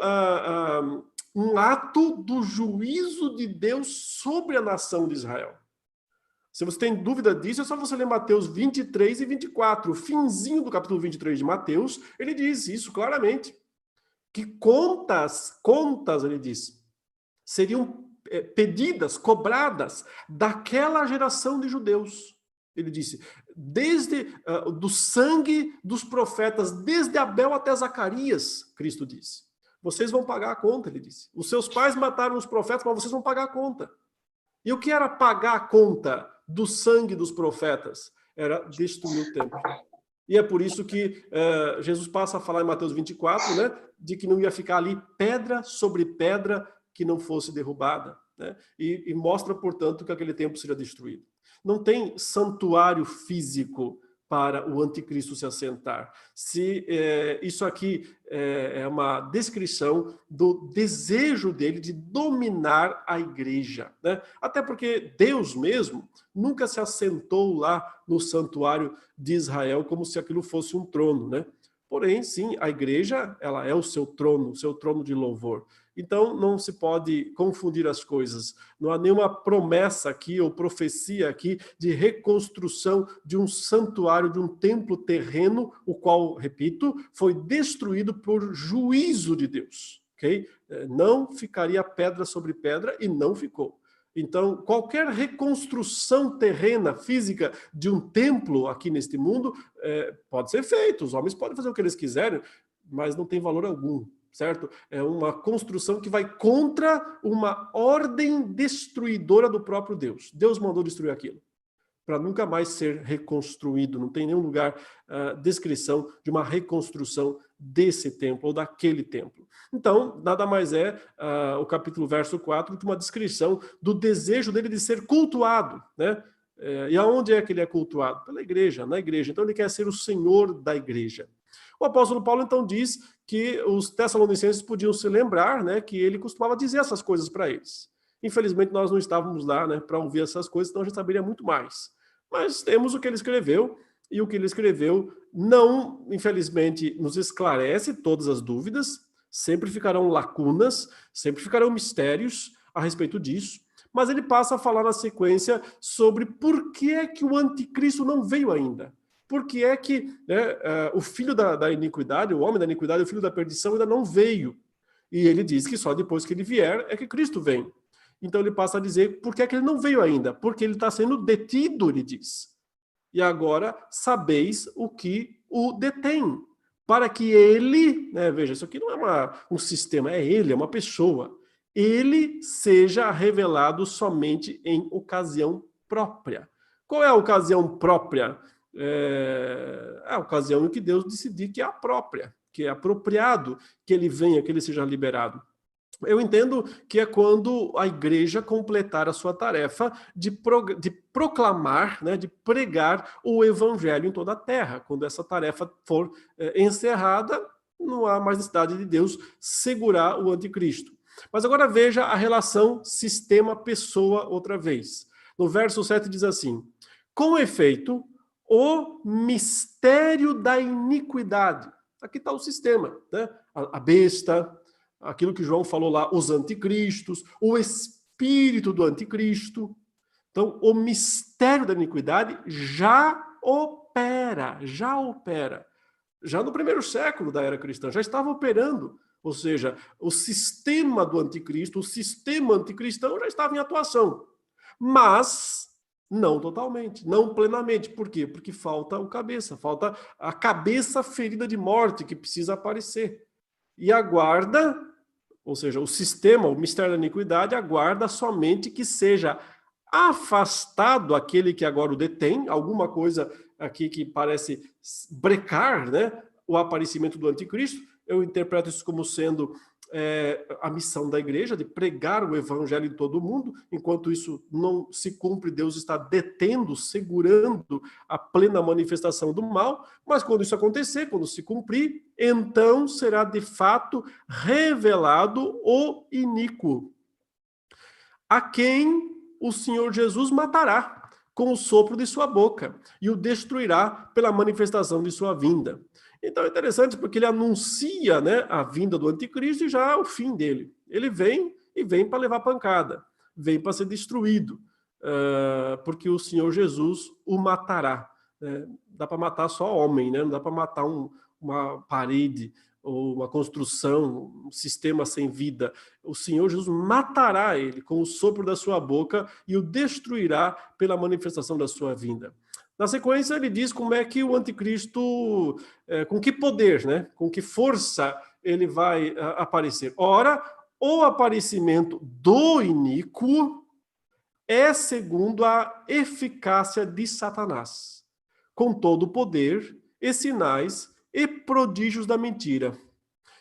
um ato do juízo de Deus sobre a nação de Israel. Se você tem dúvida disso, é só você ler Mateus 23 e 24. O finzinho do capítulo 23 de Mateus, ele diz isso claramente. Que contas, ele diz, seriam pedidas, cobradas daquela geração de judeus. Ele disse, desde do sangue dos profetas, desde Abel até Zacarias, Cristo disse. Vocês vão pagar a conta, ele disse. Os seus pais mataram os profetas, mas vocês vão pagar a conta. E o que era pagar a conta do sangue dos profetas? Era destruir o templo. E é por isso que Jesus passa a falar em Mateus 24, né, de que não ia ficar ali pedra sobre pedra que não fosse derrubada, né? E mostra, portanto, que aquele templo seria destruído. Não tem santuário físico para o anticristo se assentar. Isso aqui é uma descrição do desejo dele de dominar a igreja, né? Até porque Deus mesmo nunca se assentou lá no santuário de Israel como se aquilo fosse um trono, né? Porém, sim, a igreja, ela é o seu trono de louvor. Então, não se pode confundir as coisas. Não há nenhuma promessa aqui ou profecia aqui de reconstrução de um santuário, de um templo terreno, o qual, repito, foi destruído por juízo de Deus. Okay? Não ficaria pedra sobre pedra e não ficou. Então, qualquer reconstrução terrena, física, de um templo aqui neste mundo, pode ser feito. Os homens podem fazer o que eles quiserem, mas não tem valor algum, certo? É uma construção que vai contra uma ordem destruidora do próprio Deus. Deus mandou destruir aquilo, para nunca mais ser reconstruído. Não tem nenhum lugar, descrição de uma reconstrução desse templo ou daquele templo. Então, nada mais é o capítulo verso 4 do que uma descrição do desejo dele de ser cultuado, né? E aonde é que ele é cultuado? Pela igreja, na igreja. Então ele quer ser o Senhor da igreja. O apóstolo Paulo então diz que os tessalonicenses podiam se lembrar, né, que ele costumava dizer essas coisas para eles. Infelizmente nós não estávamos lá, né, para ouvir essas coisas, então a gente saberia muito mais. Mas temos o que ele escreveu, e o que ele escreveu não, infelizmente, nos esclarece todas as dúvidas, sempre ficarão lacunas, sempre ficarão mistérios a respeito disso, mas ele passa a falar na sequência sobre por que é que o anticristo não veio ainda. Por que é que o filho da iniquidade, o homem da iniquidade, o filho da perdição ainda não veio. E ele diz que só depois que ele vier é que Cristo vem. Então ele passa a dizer por que é que ele não veio ainda. Porque ele está sendo detido, ele diz. E agora sabeis o que o detém. Para que ele, né, veja, isso aqui não é um sistema, é ele, é uma pessoa. Ele seja revelado somente em ocasião própria. Qual é a ocasião própria? É a ocasião em que Deus decidir que é a própria, que é apropriado que ele venha, que ele seja liberado. Eu entendo que é quando a igreja completar a sua tarefa de proclamar, né, de pregar o evangelho em toda a terra. Quando essa tarefa for encerrada, não há mais necessidade de Deus segurar o anticristo. Mas agora veja a relação sistema-pessoa outra vez. No verso 7 diz assim: com efeito, o mistério da iniquidade. Aqui está o sistema, né? A besta, aquilo que João falou lá, os anticristos, o espírito do anticristo. Então, o mistério da iniquidade já opera. Já no primeiro século da era cristã, já estava operando. Ou seja, o sistema do anticristo, o sistema anticristão já estava em atuação. Mas não totalmente, não plenamente. Por quê? Porque falta o cabeça, falta a cabeça ferida de morte que precisa aparecer. E aguarda, ou seja, o sistema, o mistério da iniquidade, aguarda somente que seja afastado aquele que agora o detém, alguma coisa aqui que parece brecar, né, o aparecimento do anticristo. Eu interpreto isso como sendo a missão da igreja, de pregar o evangelho em todo o mundo. Enquanto isso não se cumpre, Deus está detendo, segurando a plena manifestação do mal. Mas quando isso acontecer, quando se cumprir, então será de fato revelado o iníquo, a quem o Senhor Jesus matará com o sopro de sua boca e o destruirá pela manifestação de sua vinda. Então é interessante porque ele anuncia, né, a vinda do anticristo e já o fim dele. Ele vem e vem para levar pancada, vem para ser destruído, porque o Senhor Jesus o matará. Dá para matar só homem, né? Não dá para matar uma parede ou uma construção, um sistema sem vida. O Senhor Jesus matará ele com o sopro da sua boca e o destruirá pela manifestação da sua vinda. Na sequência, ele diz como é que o anticristo, com que poder, né? Com que força ele vai aparecer? Ora, o aparecimento do iníquo é segundo a eficácia de Satanás, com todo o poder e sinais e prodígios da mentira.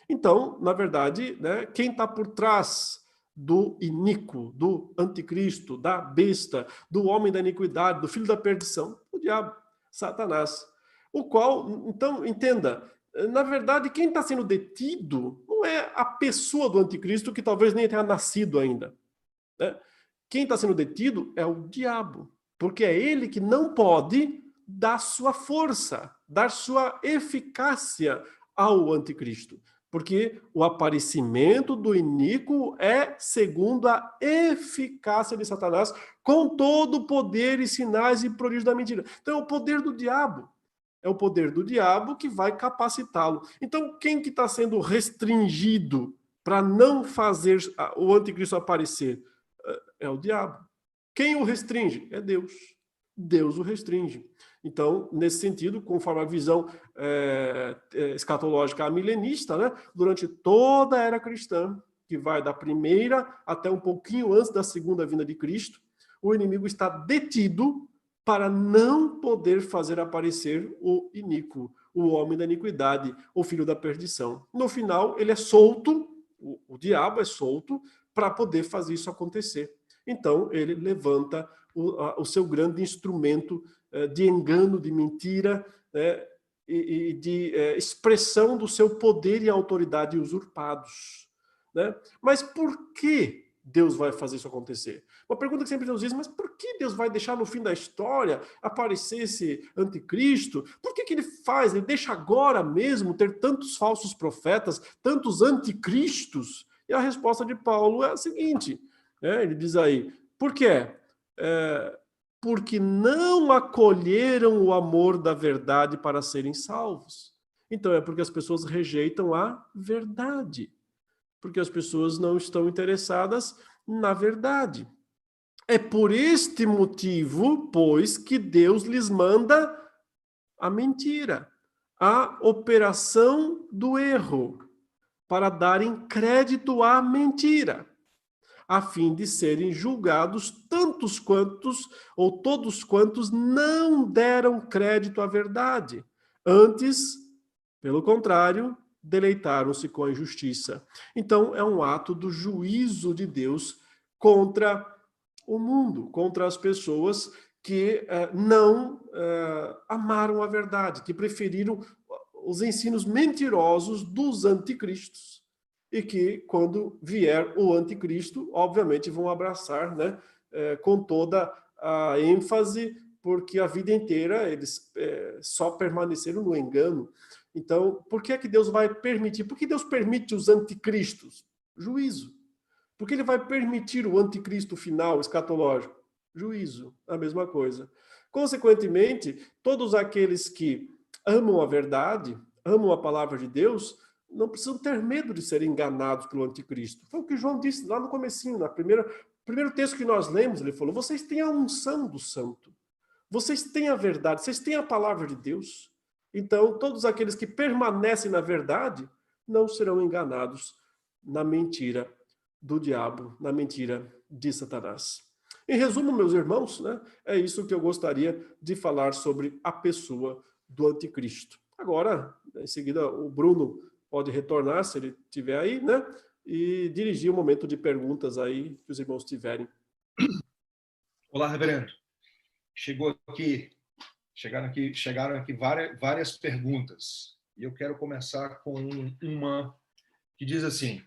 Então, na verdade, né, quem está por trás do iníquo, do anticristo, da besta, do homem da iniquidade, do filho da perdição? O diabo, Satanás. O qual, então, entenda, na verdade, quem está sendo detido não é a pessoa do anticristo, que talvez nem tenha nascido ainda, né? Quem está sendo detido é o diabo, porque é ele que não pode dar sua força, dar sua eficácia ao anticristo. Porque o aparecimento do iníquo é segundo a eficácia de Satanás, com todo o poder e sinais e prodígios da mentira. Então é o poder do diabo. É o poder do diabo que vai capacitá-lo. Então quem que está sendo restringido para não fazer o anticristo aparecer? É o diabo. Quem o restringe? É Deus. Deus o restringe. Então, nesse sentido, conforme a visão escatológica milenista, né, durante toda a era cristã, que vai da primeira até um pouquinho antes da segunda vinda de Cristo, o inimigo está detido para não poder fazer aparecer o iníquo, o homem da iniquidade, o filho da perdição. No final, ele é solto, o diabo é solto, para poder fazer isso acontecer. Então, ele levanta o seu grande instrumento de engano, de mentira, né, e de expressão do seu poder e autoridade usurpados. Né? Mas por que Deus vai fazer isso acontecer? Uma pergunta que sempre Deus diz, mas por que Deus vai deixar no fim da história aparecer esse anticristo? Por que ele faz, ele deixa agora mesmo ter tantos falsos profetas, tantos anticristos? E a resposta de Paulo é a seguinte, ele diz aí, por quê? Porque não acolheram o amor da verdade para serem salvos. Então é porque as pessoas rejeitam a verdade. Porque as pessoas não estão interessadas na verdade. É por este motivo, pois, que Deus lhes manda a mentira, a operação do erro, para darem crédito à mentira, a fim de serem julgados tantos quantos, ou todos quantos, não deram crédito à verdade. Antes, pelo contrário, deleitaram-se com a injustiça. Então, é um ato do juízo de Deus contra o mundo, contra as pessoas que não amaram a verdade, que preferiram os ensinos mentirosos dos anticristos. E que, quando vier o anticristo, obviamente vão abraçar, né, com toda a ênfase, porque a vida inteira eles só permaneceram no engano. Então, por que é que Deus vai permitir? Por que Deus permite os anticristos? Juízo. Por que ele vai permitir o anticristo final, escatológico? Juízo, a mesma coisa. Consequentemente, todos aqueles que amam a verdade, amam a palavra de Deus, não precisam ter medo de serem enganados pelo anticristo. Foi o que João disse lá no comecinho, primeiro texto que nós lemos, ele falou, vocês têm a unção do santo, vocês têm a verdade, vocês têm a palavra de Deus. Então, todos aqueles que permanecem na verdade não serão enganados na mentira do diabo, na mentira de Satanás. Em resumo, meus irmãos, né, é isso que eu gostaria de falar sobre a pessoa do anticristo. Agora, em seguida, o Bruno pode retornar, se ele estiver aí, né, e dirigir o momento de perguntas aí que os irmãos tiverem. Olá, reverendo. Chegaram aqui várias perguntas. E eu quero começar com uma que diz assim: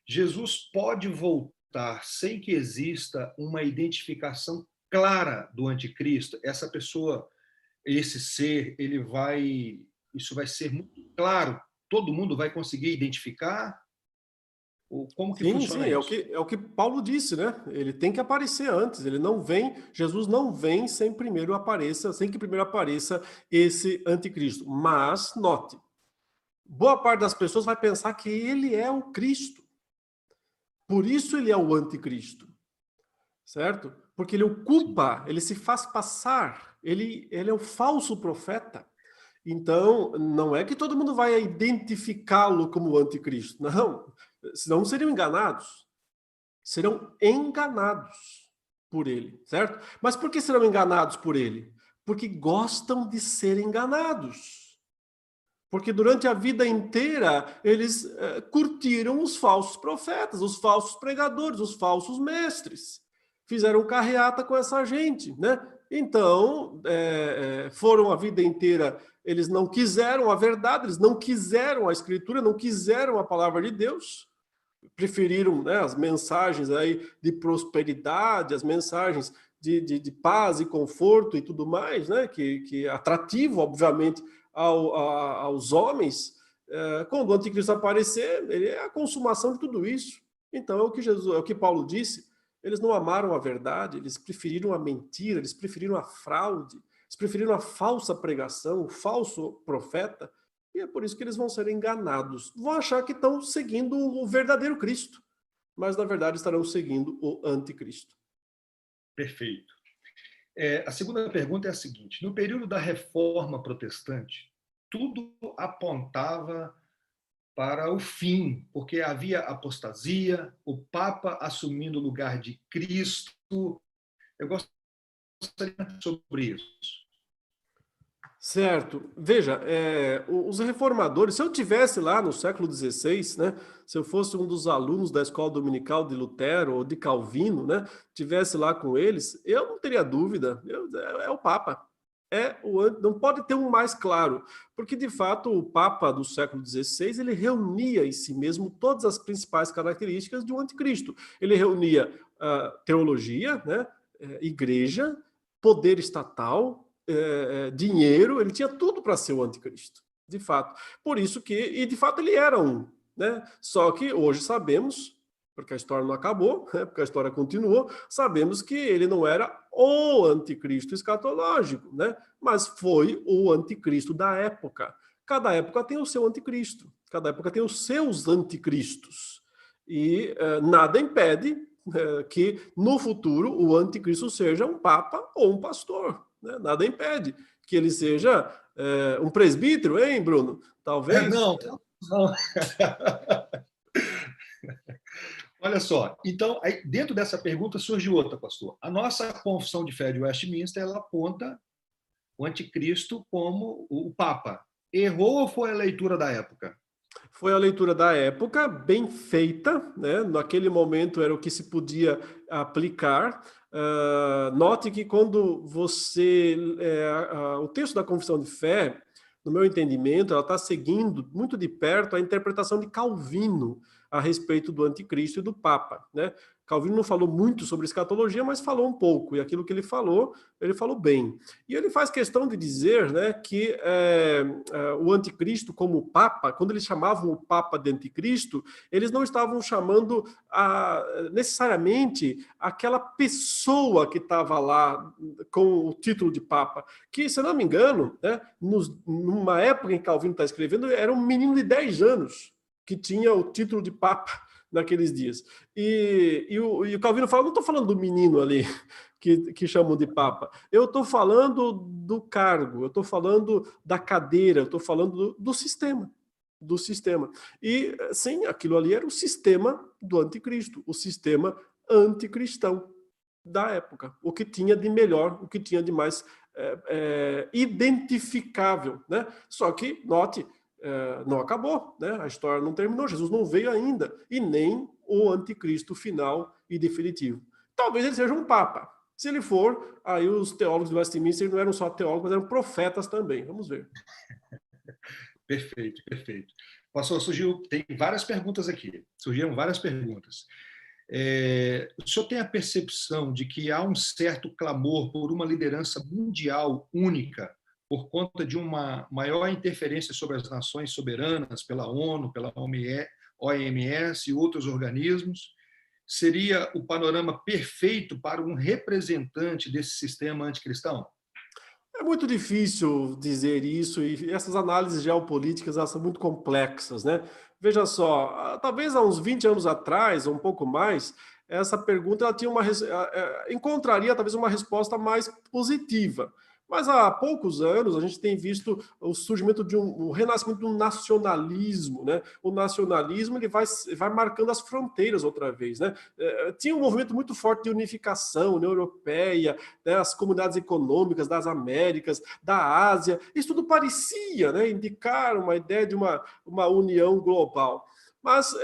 Jesus pode voltar sem que exista uma identificação clara do anticristo? Essa pessoa, esse ser, isso vai ser muito claro? Todo mundo vai conseguir identificar? Ou como que funciona isso? É o que Paulo disse, né? Ele tem que aparecer antes, ele não vem, Jesus não vem sem que primeiro apareça esse anticristo. Mas, note, boa parte das pessoas vai pensar que ele é o Cristo. Por isso ele é o anticristo. Certo? Porque ele ocupa, ele se faz passar, ele é o falso profeta. Então, não é que todo mundo vai identificá-lo como anticristo, não, senão seriam enganados. Serão enganados por ele, certo? Mas por que serão enganados por ele? Porque gostam de ser enganados. Porque durante a vida inteira eles curtiram os falsos profetas, os falsos pregadores, os falsos mestres. Fizeram carreata com essa gente, né? Então, foram a vida inteira, eles não quiseram a verdade, eles não quiseram a Escritura, não quiseram a palavra de Deus, preferiram, né, as mensagens aí de prosperidade, as mensagens de paz e conforto e tudo mais, né, que é atrativo, obviamente, aos homens. Quando o anticristo aparecer, ele é a consumação de tudo isso. Então é o que Paulo disse, eles não amaram a verdade, eles preferiram a mentira, eles preferiram a fraude, eles preferiram a falsa pregação, o falso profeta, e é por isso que eles vão ser enganados. Vão achar que estão seguindo o verdadeiro Cristo, mas na verdade estarão seguindo o anticristo. Perfeito. A segunda pergunta é a seguinte: no período da Reforma Protestante, tudo apontava para o fim, porque havia apostasia, o Papa assumindo o lugar de Cristo. Eu gostaria sobre isso. Certo. Veja, os reformadores, se eu tivesse lá no século XVI, né, se eu fosse um dos alunos da escola dominical de Lutero ou de Calvino, né, tivesse lá com eles, eu não teria dúvida, é o Papa. Não pode ter um mais claro, porque de fato o Papa do século XVI, ele reunia em si mesmo todas as principais características de um anticristo. Ele reunia teologia, né, igreja, poder estatal, dinheiro, ele tinha tudo para ser o anticristo, de fato. Por isso e de fato ele era um, né? Só que hoje sabemos, porque a história não acabou, né? Porque a história continuou, sabemos que ele não era o anticristo escatológico, né? Mas foi o anticristo da época. Cada época tem o seu anticristo, cada época tem os seus anticristos. E nada impede que no futuro o anticristo seja um papa ou um pastor. Né? Nada impede que ele seja um presbítero, hein, Bruno? Talvez. Não. Olha só, então, aí, dentro dessa pergunta surge outra, pastor. A nossa confissão de fé de Westminster, ela aponta o anticristo como o Papa. Errou ou foi a leitura da época? Foi a leitura da época, bem feita, né? Naquele momento era o que se podia aplicar. Note que quando o texto da confissão de fé, no meu entendimento, ela está seguindo muito de perto a interpretação de Calvino a respeito do anticristo e do Papa, né? Calvino não falou muito sobre escatologia, mas falou um pouco, e aquilo que ele falou bem. E ele faz questão de dizer, né, que o anticristo como Papa, quando eles chamavam o Papa de anticristo, eles não estavam chamando necessariamente aquela pessoa que estava lá com o título de Papa, que, se eu não me engano, né, numa época em que Calvino está escrevendo, era um menino de 10 anos que tinha o título de Papa naqueles dias. E o Calvino fala, não estou falando do menino ali que chamam de Papa, eu estou falando do cargo, eu estou falando da cadeira, eu estou falando do sistema. Do sistema. E, sim, aquilo ali era o sistema do anticristo, o sistema anticristão da época, o que tinha de melhor, o que tinha de mais identificável, né? Só que, note, não acabou, né? A história não terminou, Jesus não veio ainda, e nem o anticristo final e definitivo. Talvez ele seja um papa. Se ele for, aí os teólogos de Westminster não eram só teólogos, mas eram profetas também. Vamos ver. Perfeito, perfeito. Pastor, tem várias perguntas aqui. Surgiram várias perguntas. O senhor tem a percepção de que há um certo clamor por uma liderança mundial única por conta de uma maior interferência sobre as nações soberanas pela ONU, pela OMS e outros organismos? Seria o panorama perfeito para um representante desse sistema anticristão? É muito difícil dizer isso, e essas análises geopolíticas elas são muito complexas, né? Veja só, talvez há uns 20 anos atrás, ou um pouco mais, essa pergunta ela tinha encontraria talvez uma resposta mais positiva. Mas há poucos anos a gente tem visto o surgimento de um renascimento do nacionalismo, né? O nacionalismo ele vai marcando as fronteiras outra vez, né? Tinha um movimento muito forte de unificação, União Europeia, né? As comunidades econômicas das Américas, da Ásia, isso tudo parecia, né, indicar uma ideia de uma união global. Mas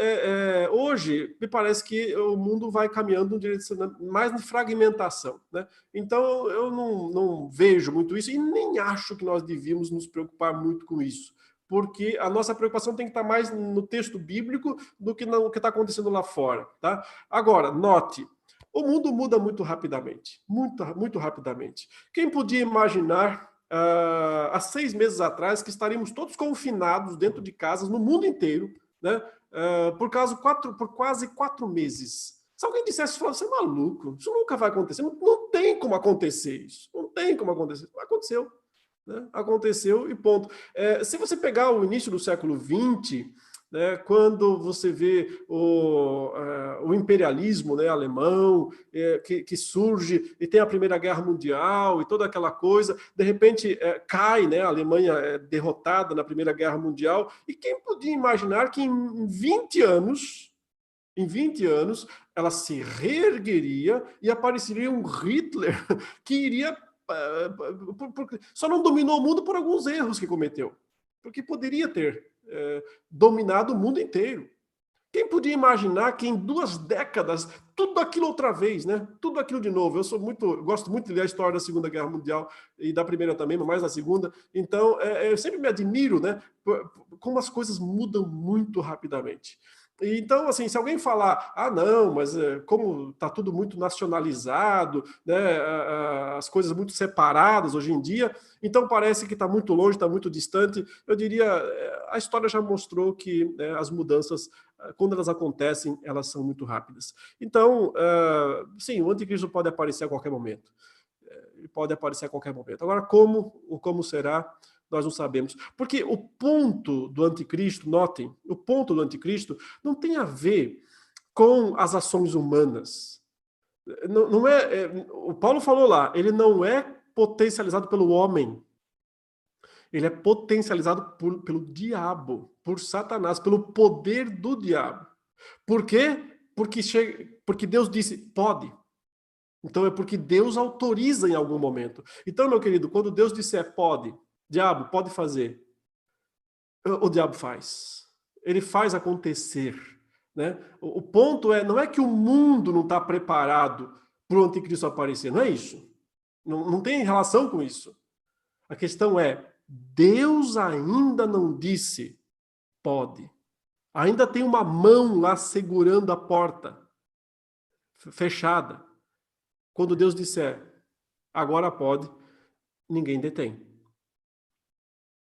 hoje me parece que o mundo vai caminhando em direção mais de fragmentação, né? Então eu não vejo muito isso e nem acho que nós devíamos nos preocupar muito com isso, porque a nossa preocupação tem que estar mais no texto bíblico do que no que está acontecendo lá fora, tá? Agora, note, o mundo muda muito rapidamente, muito rapidamente. Quem podia imaginar há 6 meses atrás que estaríamos todos confinados dentro de casas no mundo inteiro, né? Por quase 4 meses. Se alguém dissesse, você é maluco, isso nunca vai acontecer, não tem como acontecer isso, não tem como acontecer, aconteceu, né? Aconteceu e ponto. Se você pegar o início do século XX, né, quando você vê o imperialismo, né, alemão, que surge e tem a Primeira Guerra Mundial e toda aquela coisa, de repente cai, né, a Alemanha é derrotada na Primeira Guerra Mundial, e quem podia imaginar que em 20 anos, ela se reergueria e apareceria um Hitler que iria... só não dominou o mundo por alguns erros que cometeu, porque poderia ter dominado o mundo inteiro. Quem podia imaginar que em 2 décadas tudo aquilo outra vez, né? Tudo aquilo de novo. Gosto muito de ler a história da Segunda Guerra Mundial e da Primeira também, mas mais da Segunda. Então, eu sempre me admiro, né? Como as coisas mudam muito rapidamente. Então, assim, se alguém falar, não, mas como está tudo muito nacionalizado, né, as coisas muito separadas hoje em dia, então parece que está muito longe, está muito distante, eu diria, a história já mostrou que as mudanças, quando elas acontecem, elas são muito rápidas. Então, sim, o anticristo pode aparecer a qualquer momento. Ele pode aparecer a qualquer momento. Agora, como será, nós não sabemos. Porque o ponto do anticristo, notem, o ponto do anticristo não tem a ver com as ações humanas. Não o Paulo falou lá, ele não é potencializado pelo homem. Ele é potencializado pelo diabo, por Satanás, pelo poder do diabo. Por quê? Porque Deus disse, pode. Então é porque Deus autoriza em algum momento. Então, meu querido, quando Deus disser pode, diabo, pode fazer, o diabo faz. Ele faz acontecer, né? O ponto não é que o mundo não está preparado para o anticristo aparecer, não é isso. Não tem relação com isso. A questão é, Deus ainda não disse pode. Ainda tem uma mão lá segurando a porta, fechada. Quando Deus disser, agora pode, ninguém detém.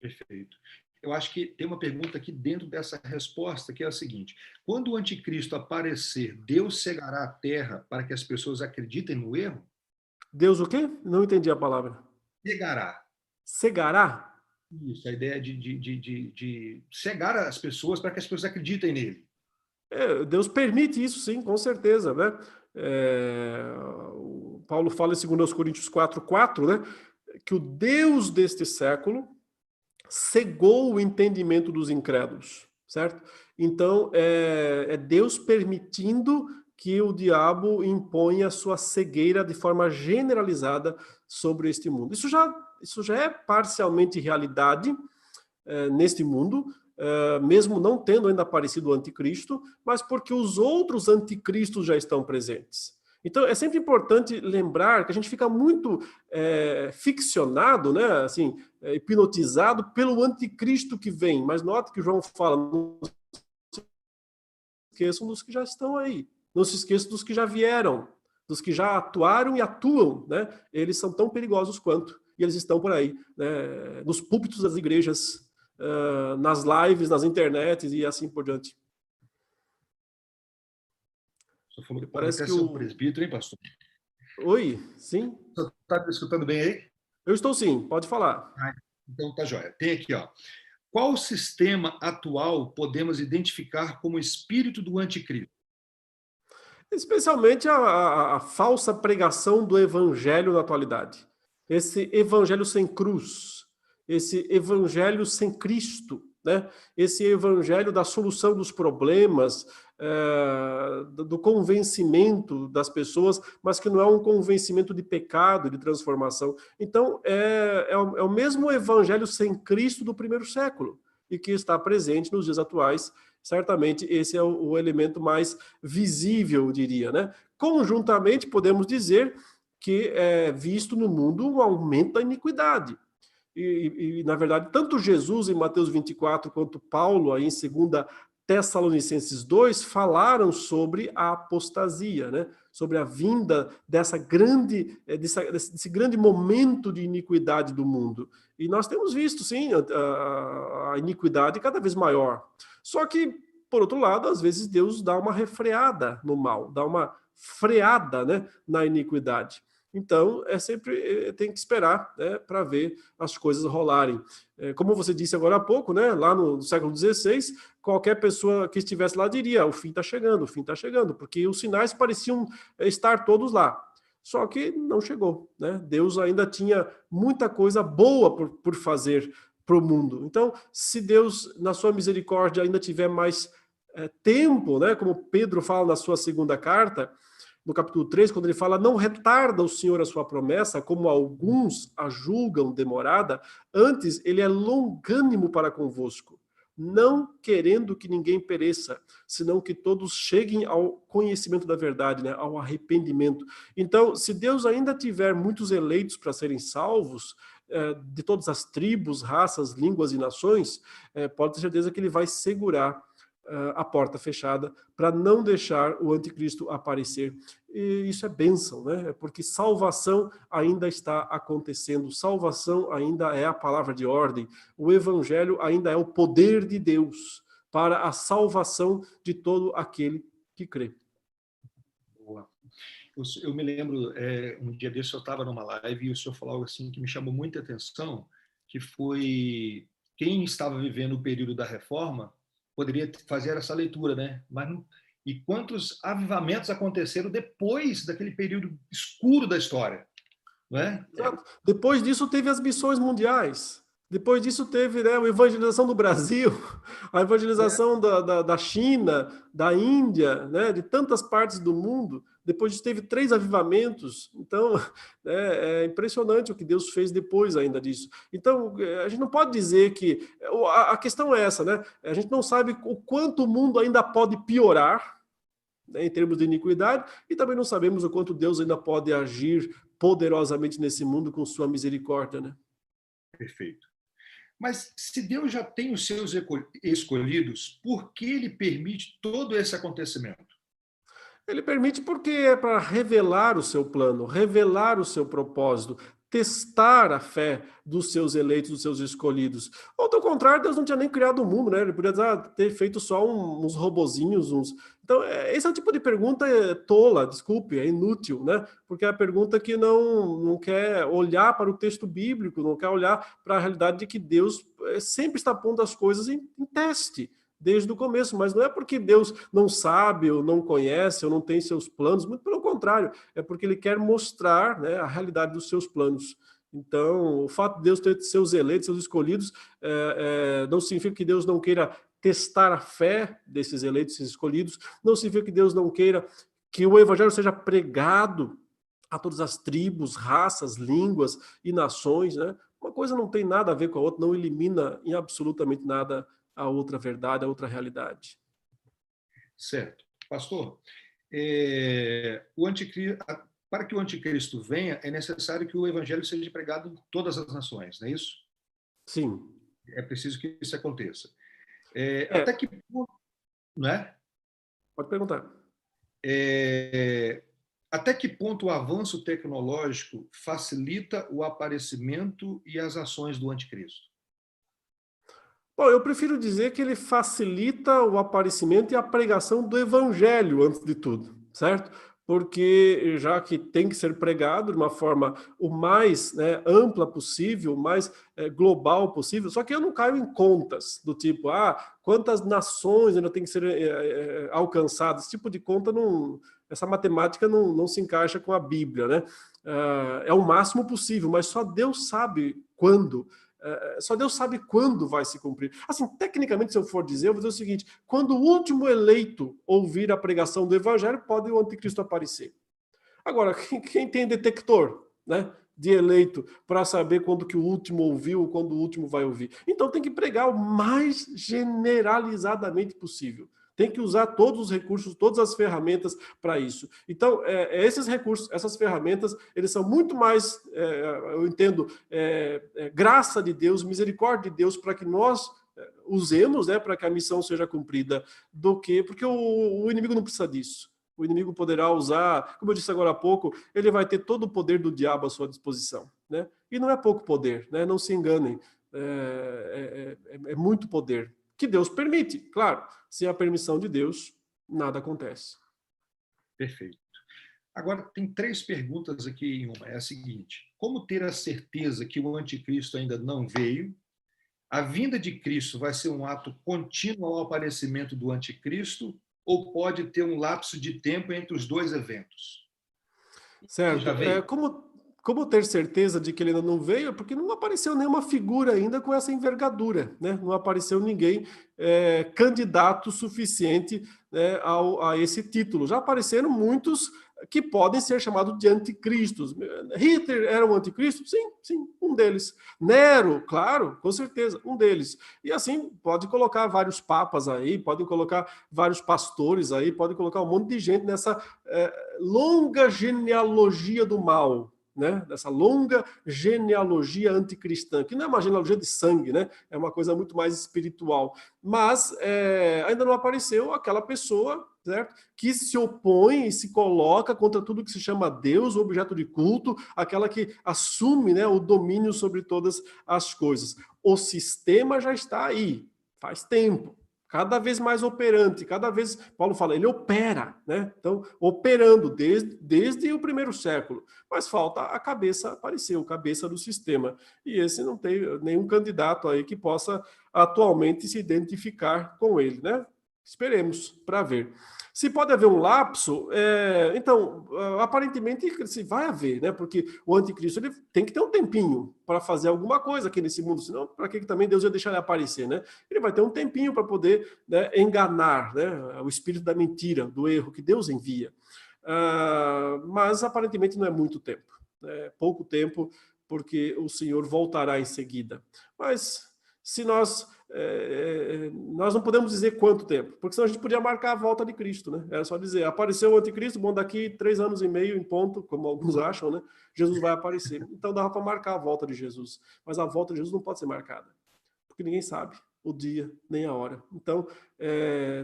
Perfeito. Eu acho que tem uma pergunta aqui dentro dessa resposta, que é a seguinte: quando o anticristo aparecer, Deus cegará a terra para que as pessoas acreditem no erro? Deus o quê? Não entendi a palavra. Cegará. Cegará? Isso, a ideia de cegar as pessoas para que as pessoas acreditem nele. Deus permite isso, sim, com certeza, né? O Paulo fala em 2 Coríntios 4:4, né? Que o Deus deste século cegou o entendimento dos incrédulos, certo? Então, é Deus permitindo que o diabo imponha a sua cegueira de forma generalizada sobre este mundo. Isso já é parcialmente realidade neste mundo, mesmo não tendo ainda aparecido o anticristo, mas porque os outros anticristos já estão presentes. Então, é sempre importante lembrar que a gente fica muito ficcionado, né, assim, hipnotizado pelo anticristo que vem. Mas note que João fala, não se esqueçam dos que já estão aí. Não se esqueçam dos que já vieram, dos que já atuaram e atuam, né? Eles são tão perigosos quanto, e eles estão por aí, né, nos púlpitos das igrejas, nas lives, nas internets e assim por diante. Você falou que pode Parece até que ser um presbítero, hein, pastor? Oi, sim? Você está me escutando bem aí? Eu estou sim, pode falar. Então tá joia. Tem aqui, ó. Qual sistema atual podemos identificar como espírito do anticristo? Especialmente a falsa pregação do evangelho na atualidade. esse evangelho sem cruz, esse evangelho sem Cristo, né? Esse evangelho da solução dos problemas, do convencimento das pessoas, mas que não é um convencimento de pecado, de transformação. Então, é o mesmo evangelho sem Cristo do primeiro século, e que está presente nos dias atuais. Certamente esse é o elemento mais visível, eu diria, né? Conjuntamente, podemos dizer que é visto no mundo um aumento da iniquidade. Na verdade, tanto Jesus em Mateus 24, quanto Paulo aí em 2 Tessalonicenses 2, falaram sobre a apostasia, né? Sobre a vinda desse grande momento de iniquidade do mundo. E nós temos visto, sim, a iniquidade cada vez maior. Só que, por outro lado, às vezes Deus dá uma refreada no mal, dá uma freada, né, na iniquidade. Então, tem que esperar, né, para ver as coisas rolarem. Como você disse agora há pouco, né, lá no século XVI, qualquer pessoa que estivesse lá diria: o fim está chegando, porque os sinais pareciam estar todos lá. Só que não chegou, né? Deus ainda tinha muita coisa boa por fazer para o mundo. Então, se Deus, na sua misericórdia, ainda tiver mais tempo, né, como Pedro fala na sua segunda carta, no capítulo 3, quando ele fala: não retarda o Senhor a sua promessa, como alguns a julgam demorada, antes ele é longânimo para convosco, não querendo que ninguém pereça, senão que todos cheguem ao conhecimento da verdade, né, ao arrependimento. Então, se Deus ainda tiver muitos eleitos para serem salvos, de todas as tribos, raças, línguas e nações, pode ter certeza que ele vai segurar a porta fechada para não deixar o anticristo aparecer. E isso é bênção, né? Porque salvação ainda está acontecendo, salvação ainda é a palavra de ordem, o evangelho ainda é o poder de Deus para a salvação de todo aquele que crê. Boa. Eu me lembro, um dia desse eu estava numa live e o senhor falou algo assim que me chamou muita atenção, que foi quem estava vivendo o período da reforma poderia fazer essa leitura, né? E quantos avivamentos aconteceram depois daquele período escuro da história, não é? Depois disso teve as missões mundiais. Depois disso teve, né, a evangelização do Brasil, a evangelização da China, da Índia, né, de tantas partes do mundo. Depois disso teve 3 avivamentos. Então, é impressionante o que Deus fez depois ainda disso. Então, a gente não pode dizer que... A questão é essa, né? A gente não sabe o quanto o mundo ainda pode piorar, né, em termos de iniquidade, e também não sabemos o quanto Deus ainda pode agir poderosamente nesse mundo com sua misericórdia, né? Perfeito. Mas se Deus já tem os seus escolhidos, por que ele permite todo esse acontecimento? Ele permite porque é para revelar o seu plano, revelar o seu propósito, testar a fé dos seus eleitos, dos seus escolhidos. Ou, do contrário, Deus não tinha nem criado o mundo, né? Ele podia ter feito só uns robozinhos, uns... Então, esse é o tipo de pergunta tola, desculpe, é inútil, né? Porque é a pergunta que não quer olhar para o texto bíblico, não quer olhar para a realidade de que Deus sempre está pondo as coisas em teste, desde o começo, mas não é porque Deus não sabe, ou não conhece, ou não tem seus planos, muito pelo contrário, é porque ele quer mostrar, né, a realidade dos seus planos. Então, o fato de Deus ter seus eleitos, seus escolhidos, não significa que Deus não queira testar a fé desses eleitos, esses escolhidos, não significa que Deus não queira que o evangelho seja pregado a todas as tribos, raças, línguas e nações, né? Uma coisa não tem nada a ver com a outra, não elimina em absolutamente nada a outra verdade, a outra realidade. Certo. Pastor, o anticristo, para que o anticristo venha, é necessário que o evangelho seja pregado em todas as nações, não é isso? Sim. É preciso que isso aconteça. Até que ponto, não é? Pode perguntar. Até que ponto o avanço tecnológico facilita o aparecimento e as ações do anticristo? Bom, eu prefiro dizer que ele facilita o aparecimento e a pregação do evangelho, antes de tudo, certo? Porque já que tem que ser pregado de uma forma o mais, né, ampla possível, o mais global possível, só que eu não caio em contas do tipo, quantas nações ainda tem que ser alcançadas. Esse tipo de conta, essa matemática não se encaixa com a Bíblia, né? É o máximo possível, mas só Deus sabe quando. Só Deus sabe quando vai se cumprir. Assim, tecnicamente, se eu for dizer, eu vou dizer o seguinte: quando o último eleito ouvir a pregação do evangelho, pode o anticristo aparecer. Agora, quem tem detector, né, de eleito para saber quando que o último ouviu, quando o último vai ouvir? Então tem que pregar o mais generalizadamente possível. Tem que usar todos os recursos, todas as ferramentas para isso. Então, esses recursos, essas ferramentas, eles são muito mais, eu entendo, graça de Deus, misericórdia de Deus, para que nós usemos, né, para que a missão seja cumprida, do que, porque o inimigo não precisa disso. O inimigo poderá usar, como eu disse agora há pouco, ele vai ter todo o poder do diabo à sua disposição, né? E não é pouco poder, né? Não se enganem, é muito poder, que Deus permite, claro. Sem a permissão de Deus, nada acontece. Perfeito. Agora, tem 3 perguntas aqui em uma. É a seguinte: como ter a certeza que o anticristo ainda não veio? A vinda de Cristo vai ser um ato contínuo ao aparecimento do anticristo ou pode ter um lapso de tempo entre os 2 eventos? Ele já Certo. veio? Como ter certeza de que ele ainda não veio? Porque não apareceu nenhuma figura ainda com essa envergadura, né? Não apareceu ninguém candidato suficiente, né, a esse título. Já apareceram muitos que podem ser chamados de anticristos. Hitler era um anticristo? Sim, sim, um deles. Nero, claro, com certeza, um deles. E assim, pode colocar vários papas aí, podem colocar vários pastores aí, pode colocar um monte de gente nessa longa genealogia do mal, né? Dessa longa genealogia anticristã, que não é uma genealogia de sangue, né? É uma coisa muito mais espiritual. Mas ainda não apareceu aquela pessoa, certo? Que se opõe e se coloca contra tudo que se chama Deus, o objeto de culto, aquela que assume, né, o domínio sobre todas as coisas. O sistema já está aí, faz tempo. Cada vez mais operante, cada vez, Paulo fala, ele opera, né? Então, operando desde o primeiro século. Mas falta a cabeça aparecer, o cabeça do sistema. E esse não tem nenhum candidato aí que possa atualmente se identificar com ele, né? Esperemos para ver. Se pode haver um lapso, então, aparentemente, se vai haver, né? Porque o anticristo ele tem que ter um tempinho para fazer alguma coisa aqui nesse mundo, senão, para que também Deus ia deixar ele aparecer, né? Ele vai ter um tempinho para poder, né, enganar, né, o espírito da mentira, do erro que Deus envia. Mas aparentemente não é muito tempo, é pouco tempo, porque o Senhor voltará em seguida. Mas se nós não podemos dizer quanto tempo, porque senão a gente podia marcar a volta de Cristo, né? Era só dizer, apareceu o anticristo, bom, daqui 3 anos e meio em ponto, como alguns acham, né? Jesus vai aparecer. Então dava para marcar a volta de Jesus. Mas a volta de Jesus não pode ser marcada, porque ninguém sabe o dia nem a hora. Então,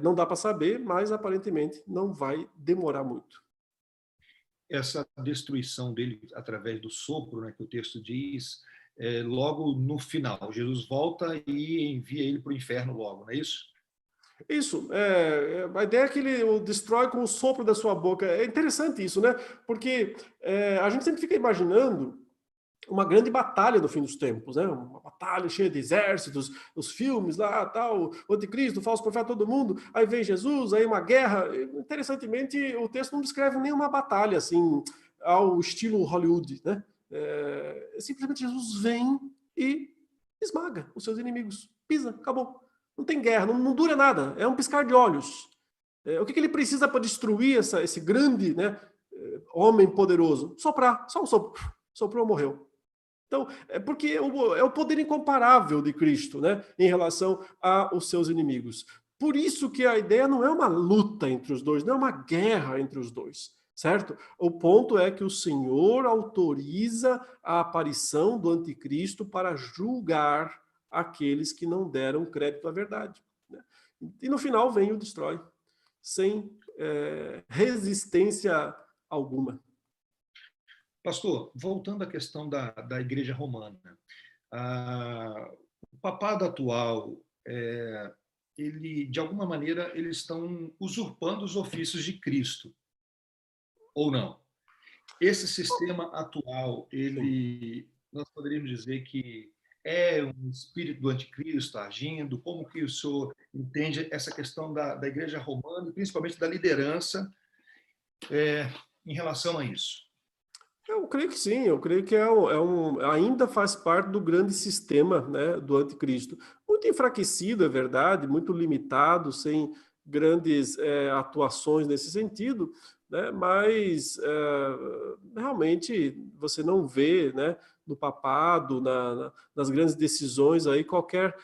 não dá para saber, mas aparentemente não vai demorar muito. Essa destruição dele através do sopro, né, que o texto diz, logo no final. Jesus volta e envia ele para o inferno logo, não é isso? Isso, a ideia é que ele o destrói com o sopro da sua boca. É interessante isso, né? Porque a gente sempre fica imaginando uma grande batalha no fim dos tempos, né? Uma batalha cheia de exércitos, os filmes lá, tal, o anticristo, o falso profeta, todo mundo. Aí vem Jesus, aí uma guerra. Interessantemente, o texto não descreve nenhuma batalha assim ao estilo Hollywood, né? Simplesmente Jesus vem e esmaga os seus inimigos, pisa, acabou. Não tem guerra, não dura nada. É um piscar de olhos. O que ele precisa para destruir esse grande, né, homem poderoso? Soprar, só um sopro. Soprou, morreu. Então, porque é o poder incomparável de Cristo, né, em relação aos seus inimigos. Por isso que a ideia não é uma luta entre os dois, não é uma guerra entre os dois, certo? O ponto é que o Senhor autoriza a aparição do anticristo para julgar aqueles que não deram crédito à verdade, né? E no final vem e o destrói, sem resistência alguma. Pastor, voltando à questão da Igreja Romana, o papado atual, ele, de alguma maneira, eles estão usurpando os ofícios de Cristo, ou não? Esse sistema atual, Sim. nós poderíamos dizer que é um espírito do anticristo agindo? Como que o senhor entende essa questão da Igreja Romana e principalmente da liderança em relação a isso? Eu creio que sim, eu creio que ainda faz parte do grande sistema, né, do anticristo. Muito enfraquecido, é verdade, muito limitado, sem grandes atuações nesse sentido, né, mas realmente você não vê, né, no papado, nas grandes decisões aí, qualquer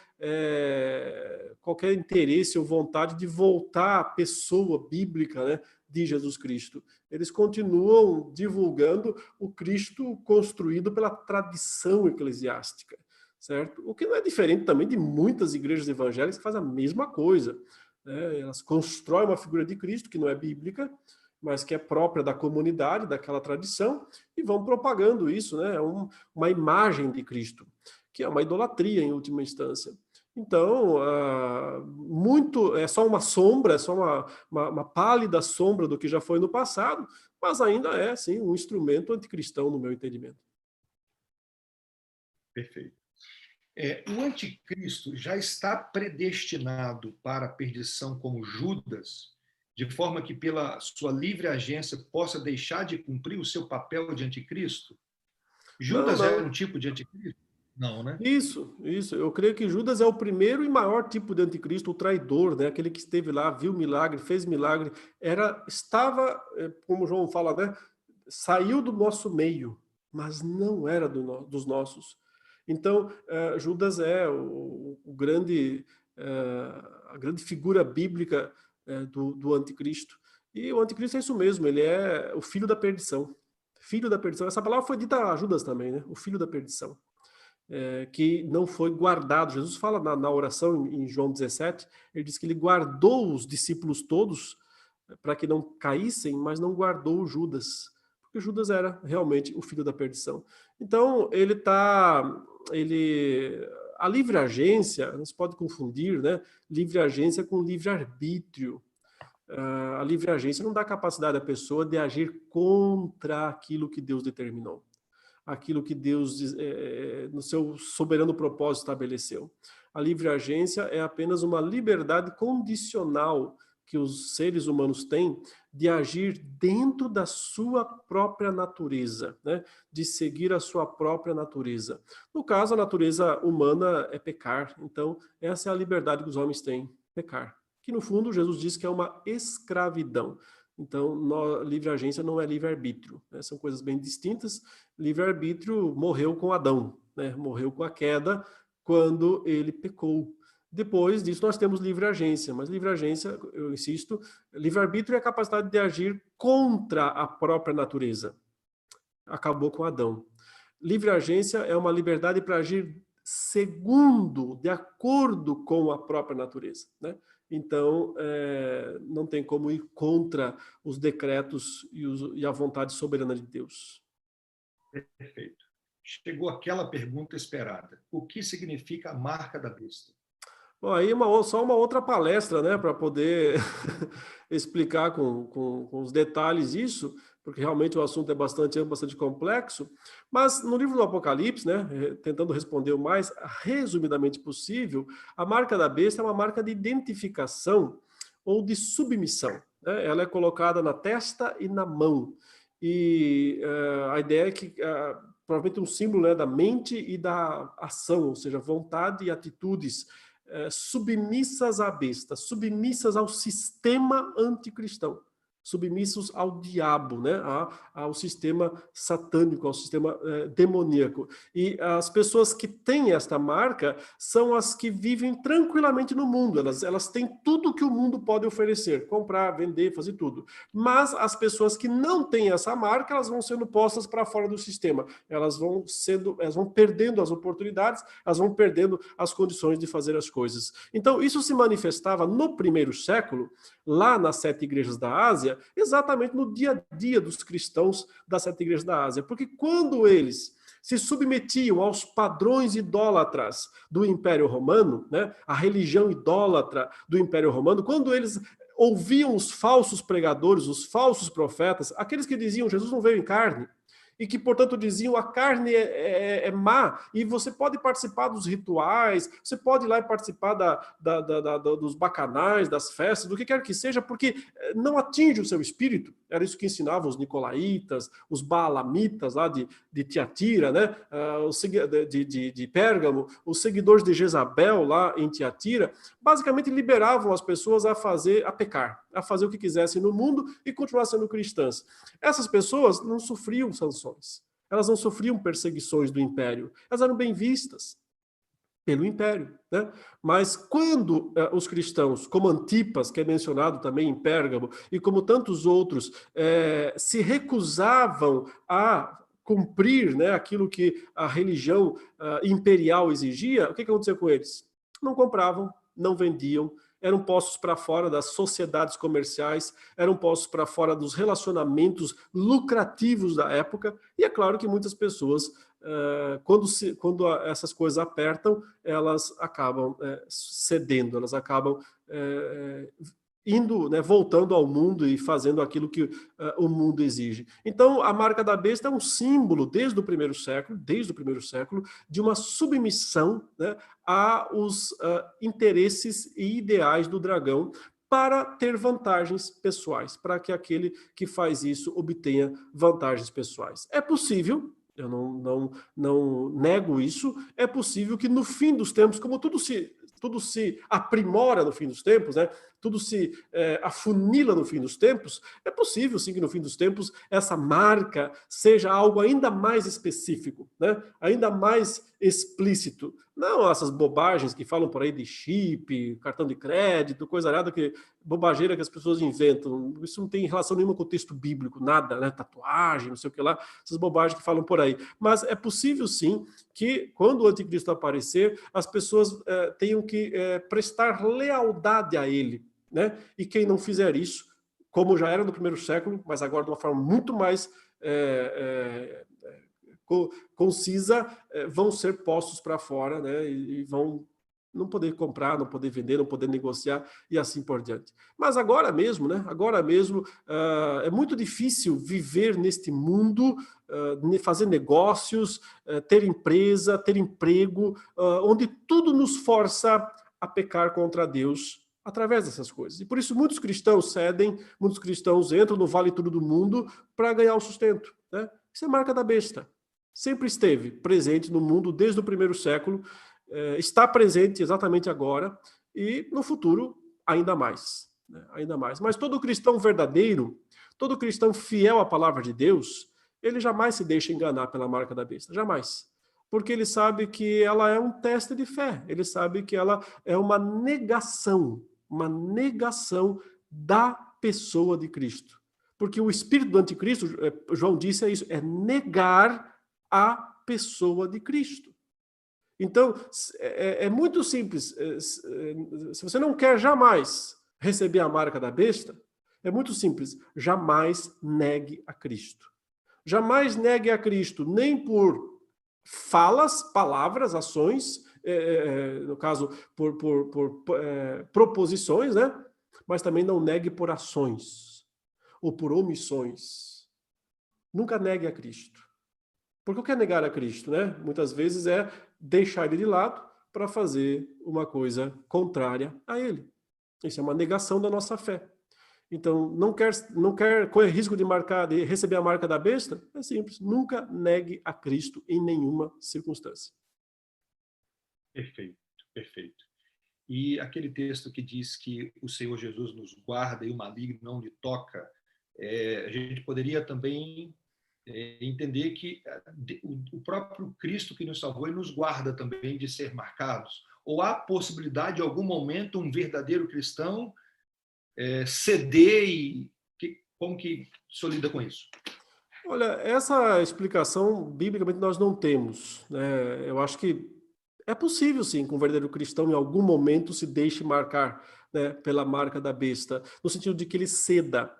interesse ou vontade de voltar à pessoa bíblica, né, de Jesus Cristo. Eles continuam divulgando o Cristo construído pela tradição eclesiástica, certo? O que não é diferente também de muitas igrejas evangélicas que fazem a mesma coisa, né? Elas constroem uma figura de Cristo que não é bíblica, mas que é própria da comunidade, daquela tradição, e vão propagando isso, né? Uma imagem de Cristo, que é uma idolatria em última instância. Então, muito é só uma sombra, é só uma pálida sombra do que já foi no passado, mas ainda é, sim, um instrumento anticristão, no meu entendimento. Perfeito. O anticristo já está predestinado para a perdição como Judas, de forma que, pela sua livre agência, possa deixar de cumprir o seu papel de anticristo? Não, Judas era não. um tipo de anticristo? Não, né? Isso. Eu creio que Judas é o primeiro e maior tipo de anticristo, o traidor, né? Aquele que esteve lá, viu milagre, fez milagre, estava, como João fala, né? Saiu do nosso meio, mas não era dos nossos. Então, Judas é a grande figura bíblica do anticristo. E o anticristo é isso mesmo, ele é o filho da perdição. Filho da perdição. Essa palavra foi dita a Judas também, né? O filho da perdição. Que não foi guardado. Jesus fala na oração em João 17, ele diz que ele guardou os discípulos todos para que não caíssem, mas não guardou Judas, porque Judas era realmente o filho da perdição. Então, a livre agência, não se pode confundir, né? Livre agência com livre arbítrio. A livre agência não dá capacidade à pessoa de agir contra aquilo que Deus determinou, aquilo que Deus, no seu soberano propósito, estabeleceu. A livre agência é apenas uma liberdade condicional que os seres humanos têm de agir dentro da sua própria natureza, né? De seguir a sua própria natureza. No caso, a natureza humana é pecar, então essa é a liberdade que os homens têm, pecar. Que no fundo Jesus diz que é uma escravidão. Então, livre agência não é livre-arbítrio, né? São coisas bem distintas. Livre-arbítrio morreu com Adão, né? Morreu com a queda quando ele pecou. Depois disso, nós temos livre agência, mas livre agência, eu insisto, livre-arbítrio é a capacidade de agir contra a própria natureza. Acabou com Adão. Livre agência é uma liberdade para agir segundo, de acordo com a própria natureza, né? Então, não tem como ir contra os decretos e a vontade soberana de Deus. Perfeito. Chegou aquela pergunta esperada. O que significa a marca da besta? Bom, aí só uma outra palestra, né, para poder explicar com os detalhes isso, porque realmente o assunto é bastante complexo, mas no livro do Apocalipse, né, tentando responder o mais resumidamente possível, a marca da besta é uma marca de identificação ou de submissão, né? Ela é colocada na testa e na mão, e a ideia é que provavelmente um símbolo, né, da mente e da ação, ou seja, vontade e atitudes submissas à besta, submissas ao sistema anticristão, submissos ao diabo, né? Ao sistema satânico, ao sistema demoníaco. E as pessoas que têm esta marca são as que vivem tranquilamente no mundo, elas têm tudo que o mundo pode oferecer, comprar, vender, fazer tudo. Mas as pessoas que não têm essa marca, elas vão sendo postas para fora do sistema, elas vão perdendo as oportunidades, elas vão perdendo as condições de fazer as coisas. Então, isso se manifestava no primeiro século, lá nas 7 igrejas da Ásia, exatamente no dia a dia dos cristãos das 7 igrejas da Ásia. Porque quando eles se submetiam aos padrões idólatras do Império Romano, né, a religião idólatra do Império Romano, quando eles ouviam os falsos pregadores, os falsos profetas, aqueles que diziam Jesus não veio em carne, e que, portanto, diziam a carne é má, e você pode participar dos rituais, você pode ir lá e participar dos bacanais, das festas, do que quer que seja, porque não atinge o seu espírito. Era isso que ensinavam os nicolaítas, os baalamitas lá de Tiatira, né? De Pérgamo, os seguidores de Jezabel lá em Tiatira, basicamente liberavam as pessoas a pecar, a fazer o que quisessem no mundo e continuar sendo cristãs. Essas pessoas não sofriam sanções, elas não sofriam perseguições do império, elas eram bem vistas pelo império, né? Mas quando os cristãos, como Antipas, que é mencionado também em Pérgamo, e como tantos outros, se recusavam a cumprir, né, aquilo que a religião imperial exigia, o que aconteceu com eles? Não compravam, não vendiam, eram postos para fora das sociedades comerciais, eram postos para fora dos relacionamentos lucrativos da época, e é claro que muitas pessoas, quando essas coisas apertam, elas acabam cedendo, elas acabam indo, né, voltando ao mundo e fazendo aquilo que o mundo exige. Então, a marca da besta é um símbolo, desde o primeiro século, de uma submissão, né, aos interesses e ideais do dragão para ter vantagens pessoais, para que aquele que faz isso obtenha vantagens pessoais. É possível, eu não nego isso, é possível que no fim dos tempos, como tudo se aprimora no fim dos tempos, né? Tudo se afunila no fim dos tempos, é possível sim que no fim dos tempos essa marca seja algo ainda mais específico, né? Ainda mais explícito. Não essas bobagens que falam por aí de chip, cartão de crédito, coisa nada, bobageira que as pessoas inventam. Isso não tem relação nenhuma com o texto bíblico, nada, né? Tatuagem, não sei o que lá, essas bobagens que falam por aí. Mas é possível sim que quando o anticristo aparecer, as pessoas tenham que prestar lealdade a ele, né? E quem não fizer isso, como já era no primeiro século, mas agora de uma forma muito mais concisa, vão ser postos para fora, né? E vão não poder comprar, não poder vender, não poder negociar e assim por diante. Mas agora mesmo, né? Agora mesmo é muito difícil viver neste mundo, fazer negócios, ter empresa, ter emprego, onde tudo nos força a pecar contra Deus através dessas coisas. E por isso muitos cristãos cedem, muitos cristãos entram no vale tudo do mundo para ganhar o sustento, né? Isso é marca da besta. Sempre esteve presente no mundo desde o primeiro século, está presente exatamente agora e no futuro ainda mais, né? Ainda mais. Mas todo cristão verdadeiro, todo cristão fiel à palavra de Deus, ele jamais se deixa enganar pela marca da besta, jamais. Porque ele sabe que ela é um teste de fé, ele sabe que ela é uma negação da pessoa de Cristo. Porque o espírito do anticristo, João disse, é isso, é negar a pessoa de Cristo. Então, é muito simples. Se você não quer jamais receber a marca da besta, é muito simples. Jamais negue a Cristo. Jamais negue a Cristo, nem por falas, palavras, ações, no caso, por proposições, né? Mas também não negue por ações ou por omissões. Nunca negue a Cristo. Porque o que é negar a Cristo, né? Muitas vezes é deixar ele de lado para fazer uma coisa contrária a ele. Isso é uma negação da nossa fé. Então, não quer correr risco de receber a marca da besta? É simples. Nunca negue a Cristo em nenhuma circunstância. Perfeito, perfeito. E aquele texto que diz que o Senhor Jesus nos guarda e o maligno não lhe toca, a gente poderia também entender que o próprio Cristo que nos salvou, ele nos guarda também de ser marcados. Ou há possibilidade, de algum momento, um verdadeiro cristão ceder e como que o senhor lida com isso? Olha, essa explicação, biblicamente, nós não temos, né? Eu acho que é possível, sim, que um verdadeiro cristão, em algum momento, se deixe marcar, né, pela marca da besta, no sentido de que ele ceda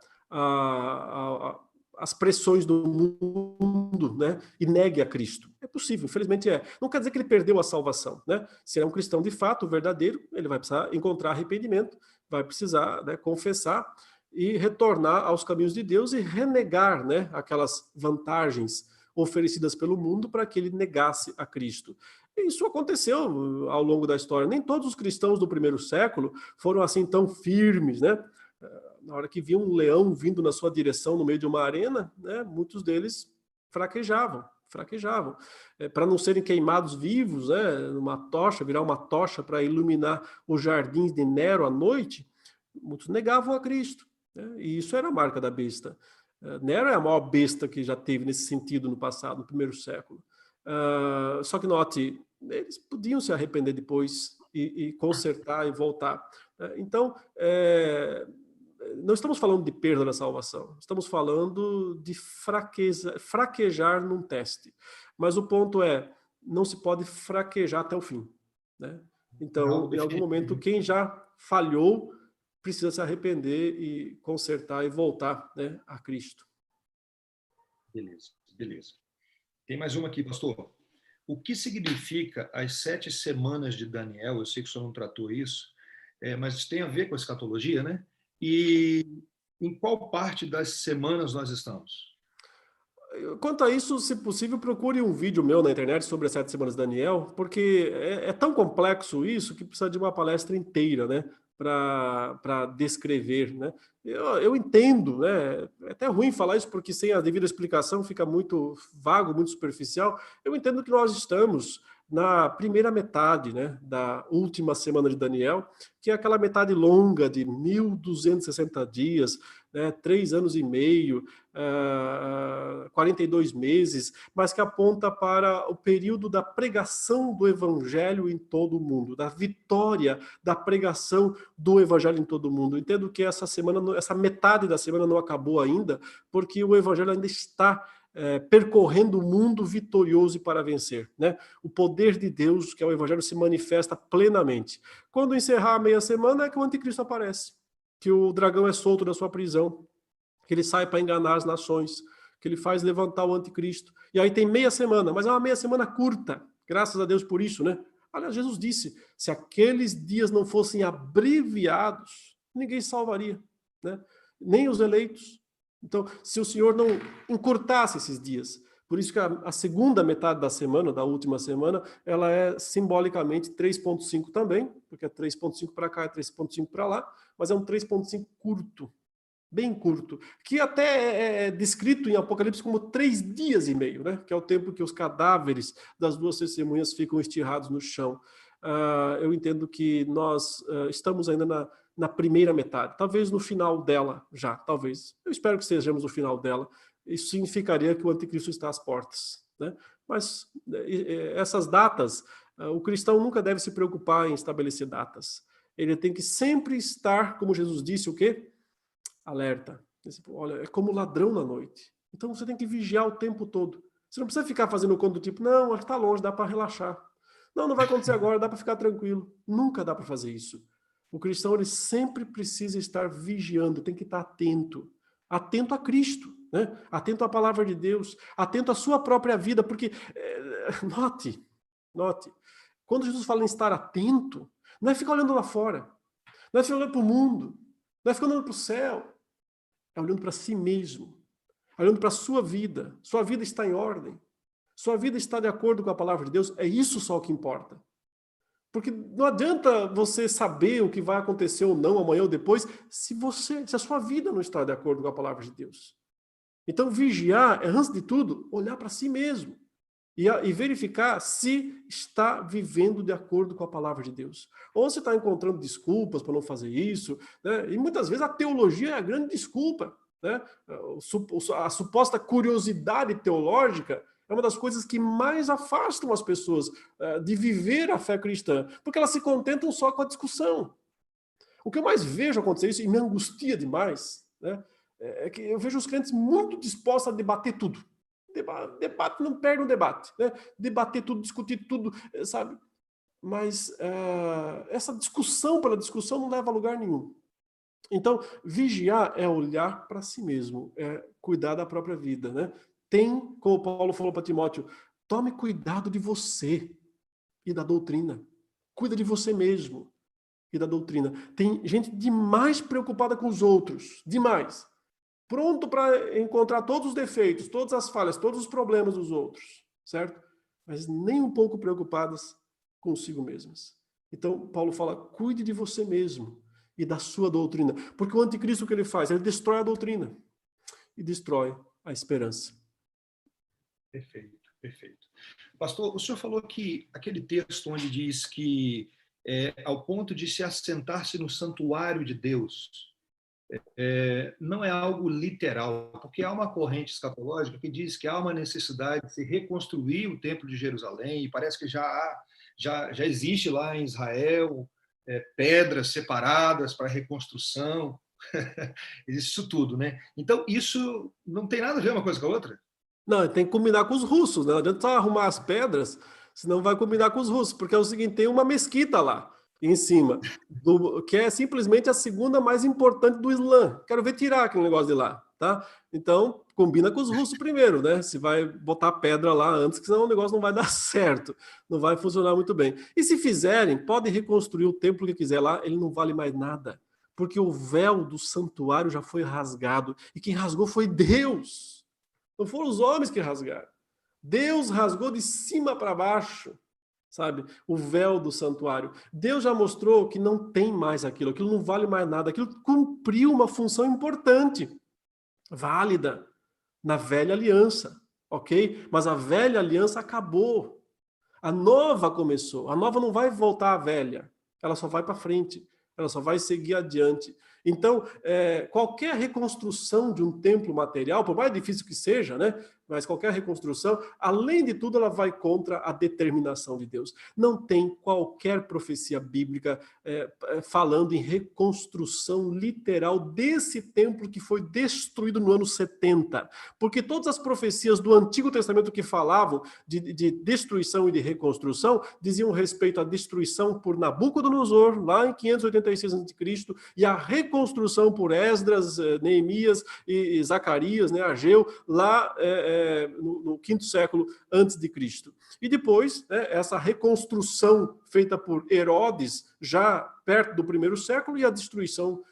as pressões do mundo, né, e negue a Cristo. É possível, infelizmente é. Não quer dizer que ele perdeu a salvação, né? Se é um cristão de fato, verdadeiro, ele vai precisar encontrar arrependimento, vai precisar, né, confessar e retornar aos caminhos de Deus e renegar, né, aquelas vantagens oferecidas pelo mundo para que ele negasse a Cristo. E isso aconteceu ao longo da história. Nem todos os cristãos do primeiro século foram assim tão firmes, né? Na hora que viam um leão vindo na sua direção no meio de uma arena, né, muitos deles fraquejavam. Para não serem queimados vivos, né, numa tocha, virar uma tocha para iluminar os jardins de Nero à noite, muitos negavam a Cristo, né, e isso era a marca da besta. Nero é a maior besta que já teve nesse sentido no passado, no primeiro século. Só que note, eles podiam se arrepender depois e consertar e voltar. Então, não estamos falando de perda da salvação, estamos falando de fraquejar num teste. Mas o ponto é, não se pode fraquejar até o fim, né? Então, em algum momento, quem já falhou precisa se arrepender e consertar e voltar, né, a Cristo. Beleza. Tem mais uma aqui, pastor. O que significa as 7 semanas de Daniel? Eu sei que o senhor não tratou isso, mas tem a ver com a escatologia, né? E em qual parte das semanas nós estamos? Quanto a isso, se possível, procure um vídeo meu na internet sobre as 7 semanas de Daniel, porque é tão complexo isso que precisa de uma palestra inteira, né, para descrever, né. Eu entendo, né, é até ruim falar isso porque sem a devida explicação fica muito vago, muito superficial. Eu entendo que nós estamos na primeira metade, né, da última semana de Daniel, que é aquela metade longa de 1260 dias, né, 3 anos e meio, 42 meses, mas que aponta para o período da pregação do evangelho em todo o mundo, da vitória da pregação do evangelho em todo o mundo. Entendo que essa semana, essa metade da semana não acabou ainda, porque o evangelho ainda está percorrendo o mundo vitorioso e para vencer, né? O poder de Deus, que é o evangelho, se manifesta plenamente. Quando encerrar a meia semana é que o anticristo aparece, que o dragão é solto da sua prisão, que ele sai para enganar as nações, que ele faz levantar o anticristo. E aí tem meia semana, mas é uma meia semana curta, graças a Deus por isso, né? Aliás, Jesus disse, se aqueles dias não fossem abreviados, ninguém salvaria, né? Nem os eleitos. Então, se o Senhor não encurtasse esses dias, por isso que a segunda metade da semana, da última semana, ela é simbolicamente 3.5 também, porque é 3.5 para cá, é 3.5 para lá, mas é um 3.5 curto, bem curto, que até é descrito em Apocalipse como 3 dias e meio, né? Que é o tempo que os cadáveres das duas testemunhas ficam estirrados no chão. Eu entendo que nós estamos ainda na primeira metade, talvez no final dela já, talvez. Eu espero que estejamos no final dela. Isso significaria que o anticristo está às portas, né? Mas essas datas, o cristão nunca deve se preocupar em estabelecer datas. Ele tem que sempre estar, como Jesus disse, o quê? Alerta. Olha, é como ladrão na noite. Então você tem que vigiar o tempo todo. Você não precisa ficar fazendo conta do tipo, não, acho que está longe, dá para relaxar. Não, não vai acontecer agora, dá para ficar tranquilo. Nunca dá para fazer isso. O cristão, ele sempre precisa estar vigiando, tem que estar atento. Atento a Cristo, né? Atento à palavra de Deus, atento à sua própria vida, porque, note, quando Jesus fala em estar atento, não é ficar olhando lá fora, não é ficar olhando para o mundo, não é ficar olhando para o céu, é olhando para si mesmo, olhando para a sua vida está em ordem, sua vida está de acordo com a palavra de Deus, é isso só o que importa. Porque não adianta você saber o que vai acontecer ou não amanhã ou depois, se a sua vida não está de acordo com a palavra de Deus. Então vigiar é, antes de tudo, olhar para si mesmo e verificar se está vivendo de acordo com a palavra de Deus. Ou se está encontrando desculpas para não fazer isso, né? E muitas vezes a teologia é a grande desculpa, né? A suposta curiosidade teológica é uma das coisas que mais afastam as pessoas de viver a fé cristã, porque elas se contentam só com a discussão. O que eu mais vejo acontecer isso, e me angustia demais, né? É que eu vejo os crentes muito dispostos a debater tudo. Debate não perde um debate, né? Debater tudo, discutir tudo, sabe? Mas essa discussão pela discussão não leva a lugar nenhum. Então, vigiar é olhar para si mesmo, é cuidar da própria vida, né? Como Paulo falou para Timóteo, tome cuidado de você e da doutrina. Cuida de você mesmo e da doutrina. Tem gente demais preocupada com os outros, demais. pronto para encontrar todos os defeitos, todas as falhas, todos os problemas dos outros, certo? Mas nem um pouco preocupadas consigo mesmas. Então, Paulo fala, cuide de você mesmo e da sua doutrina. Porque o anticristo, o que ele faz? Ele destrói a doutrina e destrói a esperança. Perfeito, perfeito. Pastor, o senhor falou que aquele texto onde diz que ao ponto de se assentar-se no santuário de Deus, não é algo literal, porque há uma corrente escatológica que diz que há uma necessidade de se reconstruir o Templo de Jerusalém, e parece que já existe lá em Israel pedras separadas para reconstrução, existe isso tudo, né? Então, isso não tem nada a ver uma coisa com a outra? Não, tem que combinar com os russos, né? Não adianta só arrumar as pedras, senão vai combinar com os russos, porque é o seguinte, tem uma mesquita lá em cima, que é simplesmente a segunda mais importante do Islã. Quero ver tirar aquele negócio de lá, tá? Então, combina com os russos primeiro, né? Se vai botar pedra lá antes, que senão o negócio não vai dar certo, não vai funcionar muito bem. E se fizerem, podem reconstruir o templo que quiser lá, ele não vale mais nada, porque o véu do santuário já foi rasgado, e quem rasgou foi Deus. Não foram os homens que rasgaram. Deus rasgou de cima para baixo, sabe? O véu do santuário. Deus já mostrou que não tem mais aquilo, aquilo não vale mais nada, aquilo cumpriu uma função importante, válida, na velha aliança, ok? Mas a velha aliança acabou. A nova começou. A nova não vai voltar à velha, ela só vai para frente, ela só vai seguir adiante. Então, qualquer reconstrução de um templo material, por mais difícil que seja, né? Mas qualquer reconstrução, além de tudo, ela vai contra a determinação de Deus. Não tem qualquer profecia bíblica falando em reconstrução literal desse templo que foi destruído no ano 70. Porque todas as profecias do Antigo Testamento que falavam de destruição e de reconstrução diziam respeito à destruição por Nabucodonosor, lá em 586 a.C., e a reconstrução por Esdras, Neemias e Zacarias, né, Ageu, lá no 5º século antes de Cristo. E depois, essa reconstrução feita por Herodes, já perto do 1º século, e a destruição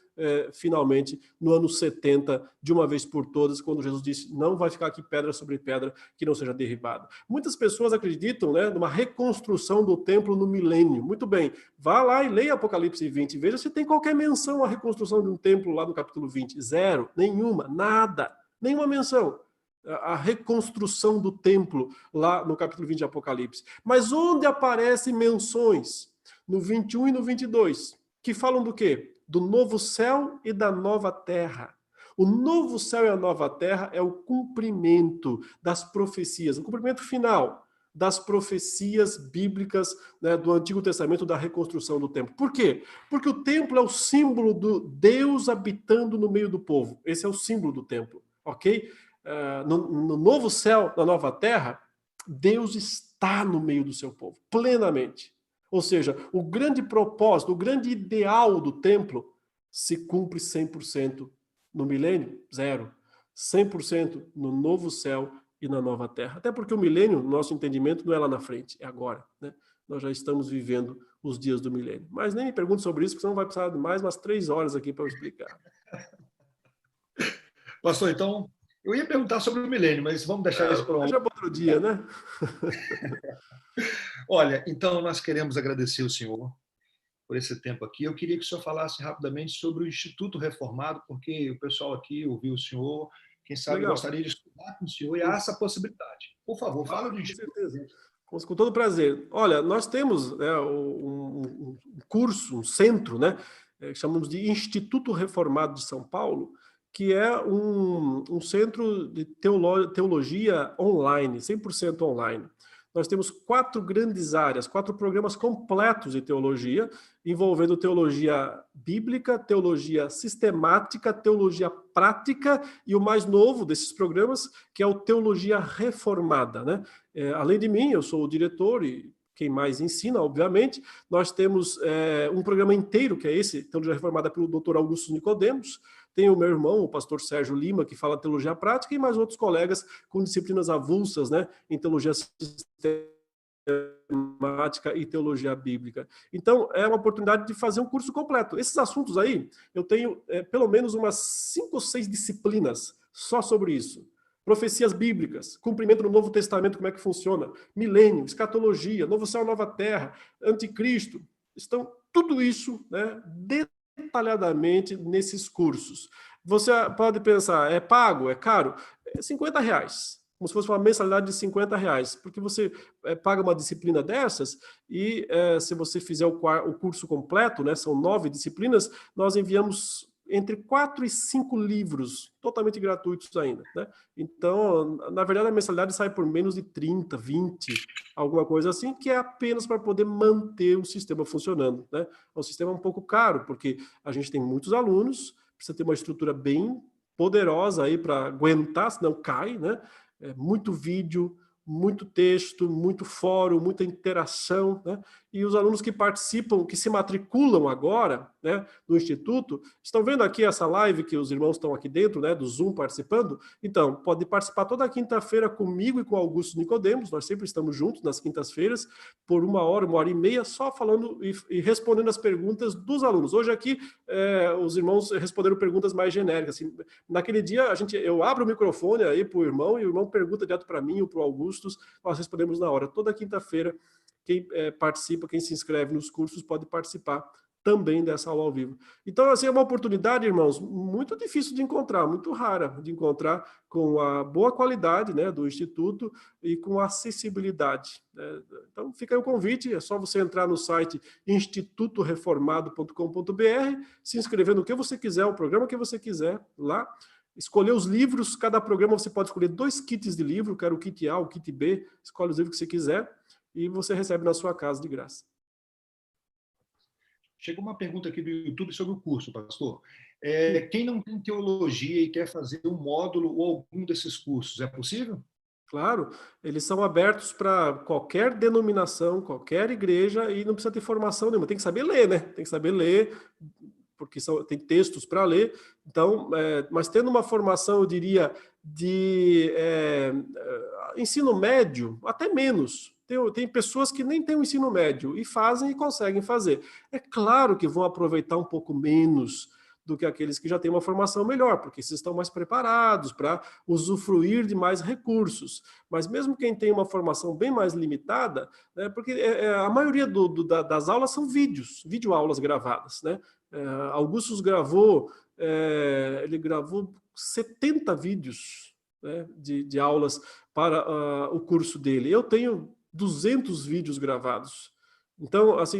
finalmente no ano 70, de uma vez por todas, quando Jesus disse, não vai ficar aqui pedra sobre pedra que não seja derribada. Muitas pessoas acreditam, numa reconstrução do templo no milênio. Muito bem, vá lá e leia Apocalipse 20, veja se tem qualquer menção à reconstrução de um templo lá no capítulo 20. Zero, nenhuma, nada, nenhuma menção. A reconstrução do templo lá no capítulo 20 de Apocalipse. Mas onde aparecem menções? No 21 e no 22, que falam do quê? Do novo céu e da nova terra. O novo céu e a nova terra é o cumprimento das profecias, o cumprimento final das profecias bíblicas, né, do Antigo Testamento da reconstrução do templo. Por quê? Porque o templo é o símbolo do Deus habitando no meio do povo. Esse é o símbolo do templo, ok? No novo céu, na nova terra, Deus está no meio do seu povo, plenamente. Ou seja, o grande propósito, o grande ideal do templo se cumpre 100% no milênio, zero. 100% no novo céu e na nova terra. Até porque o milênio, no nosso entendimento, não é lá na frente, é agora, né? Nós já estamos vivendo os dias do milênio. Mas nem me pergunte sobre isso, porque senão vai precisar de mais umas 3 horas aqui para eu explicar. Pastor, então, eu ia perguntar sobre o milênio, mas vamos deixar isso para outro dia, né? Olha, então nós queremos agradecer o senhor por esse tempo aqui. Eu queria que o senhor falasse rapidamente sobre o Instituto Reformado, porque o pessoal aqui ouviu o senhor, quem sabe Legal. gostaria de estudar com o senhor, e há essa possibilidade. Por favor, fala do Instituto. Com certeza. Com todo prazer. Olha, nós temos um curso, um centro, né, que chamamos de Instituto Reformado de São Paulo, que é um centro de teologia online, 100% online. Nós temos 4 grandes áreas, 4 programas completos de teologia, envolvendo teologia bíblica, teologia sistemática, teologia prática e o mais novo desses programas, que é o Teologia Reformada, né? Além de mim, eu sou o diretor e quem mais ensina, obviamente. Nós temos um programa inteiro, que é esse, Teologia Reformada pelo Dr. Augusto Nicodemos. Tem o meu irmão, o pastor Sérgio Lima, que fala teologia prática, e mais outros colegas com disciplinas avulsas, né, em teologia sistemática sistemática e teologia bíblica. Então, é uma oportunidade de fazer um curso completo. Esses assuntos aí, eu tenho pelo menos umas 5 ou 6 disciplinas só sobre isso. Profecias bíblicas, cumprimento no Novo Testamento, como é que funciona, milênio, escatologia, novo céu, nova terra, anticristo. Estão tudo isso, né, detalhadamente nesses cursos. Você pode pensar, é pago, é caro? É R$50. Como se fosse uma mensalidade de R$50, porque você paga uma disciplina dessas e se você fizer o curso completo, né, são 9 disciplinas, nós enviamos entre 4 e 5 livros, totalmente gratuitos ainda, né? Então, na verdade, a mensalidade sai por menos de 30, 20, alguma coisa assim, que é apenas para poder manter o sistema funcionando, né? É um sistema um pouco caro, porque a gente tem muitos alunos, precisa ter uma estrutura bem poderosa aí para aguentar, senão cai, né? Muito vídeo, muito texto, muito fórum, muita interação, né? E os alunos que participam, que se matriculam agora, né, no Instituto, estão vendo aqui essa live que os irmãos estão aqui dentro, né, do Zoom participando? Então, pode participar toda quinta-feira comigo e com Augusto Nicodemos, nós sempre estamos juntos nas quintas-feiras, por 1 hora e meia, só falando e respondendo as perguntas dos alunos. Hoje aqui, os irmãos responderam perguntas mais genéricas. Assim, naquele dia, eu abro o microfone aí para o irmão, e o irmão pergunta direto para mim ou para o Augusto, nós respondemos na hora. Toda quinta-feira, quem participa, quem se inscreve nos cursos pode participar também dessa aula ao vivo. Então, assim, é uma oportunidade, irmãos, muito difícil de encontrar, muito rara de encontrar, com a boa qualidade, né, do Instituto e com acessibilidade, né? Então, fica aí o convite, é só você entrar no site institutoreformado.com.br, se inscrever no que você quiser, o programa que você quiser lá, escolher os livros, cada programa você pode escolher 2 kits de livro, quero o kit A, o kit B, escolhe os livros que você quiser e você recebe na sua casa de graça. Chega uma pergunta aqui do YouTube sobre o curso, pastor. Quem não tem teologia e quer fazer um módulo ou algum desses cursos, é possível? Claro, eles são abertos para qualquer denominação, qualquer igreja, e não precisa ter formação nenhuma. Tem que saber ler, né? Tem que saber ler, porque tem textos para ler. Então, mas tendo uma formação, eu diria, de ensino médio, até menos. Tem pessoas que nem têm o ensino médio e fazem e conseguem fazer. É claro que vão aproveitar um pouco menos do que aqueles que já têm uma formação melhor, porque esses estão mais preparados para usufruir de mais recursos. Mas mesmo quem tem uma formação bem mais limitada, né, porque a maioria das aulas são videoaulas gravadas, né? Augustus ele gravou 70 vídeos, né, de aulas para o curso dele. Eu tenho 200 vídeos gravados. Então, assim,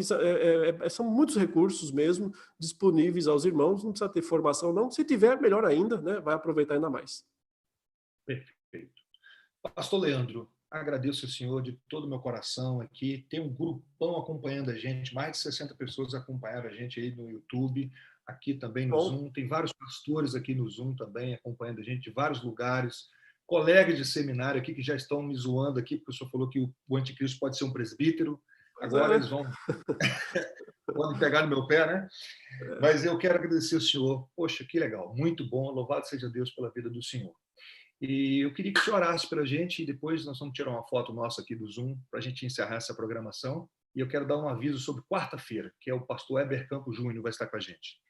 são muitos recursos mesmo disponíveis aos irmãos, não precisa ter formação não, se tiver, melhor ainda, né, vai aproveitar ainda mais. Perfeito. Pastor Leandro, agradeço ao senhor de todo o meu coração aqui, tem um grupão acompanhando a gente, mais de 60 pessoas acompanharam a gente aí no YouTube, aqui também no Zoom, tem vários pastores aqui no Zoom também acompanhando a gente de vários lugares, colegas de seminário aqui que já estão me zoando aqui, porque o senhor falou que o anticristo pode ser um presbítero, agora eles podem pegar no meu pé, né? Mas eu quero agradecer ao senhor. Poxa, que legal, muito bom. Louvado seja Deus pela vida do senhor. E eu queria que o senhor orasse pela gente e depois nós vamos tirar uma foto nossa aqui do Zoom para a gente encerrar essa programação. E eu quero dar um aviso sobre quarta-feira, que é o pastor Heber Campos Júnior vai estar com a gente.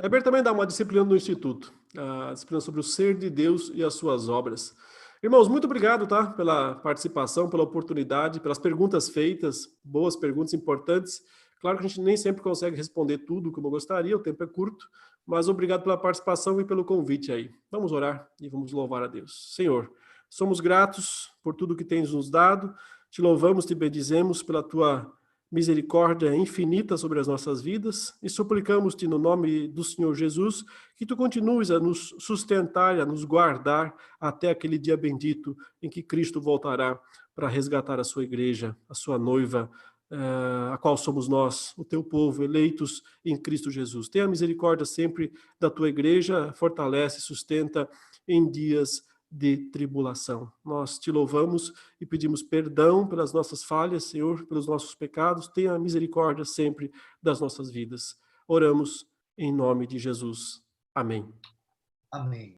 Heber também dá uma disciplina no Instituto, a disciplina sobre o ser de Deus e as suas obras. Irmãos, muito obrigado, tá? Pela participação, pela oportunidade, pelas perguntas feitas, boas perguntas importantes. Claro que a gente nem sempre consegue responder tudo como eu gostaria, o tempo é curto, mas obrigado pela participação e pelo convite aí. Vamos orar e vamos louvar a Deus. Senhor, somos gratos por tudo que tens nos dado, te louvamos, te bendizemos pela tua misericórdia infinita sobre as nossas vidas e suplicamos-te no nome do Senhor Jesus que tu continues a nos sustentar e a nos guardar até aquele dia bendito em que Cristo voltará para resgatar a sua igreja, a sua noiva, a qual somos nós, o teu povo, eleitos em Cristo Jesus. Tenha misericórdia sempre da tua igreja, fortalece, sustenta em dias de tribulação. Nós te louvamos e pedimos perdão pelas nossas falhas, Senhor, pelos nossos pecados. Tenha misericórdia sempre das nossas vidas. Oramos em nome de Jesus. Amém. Amém.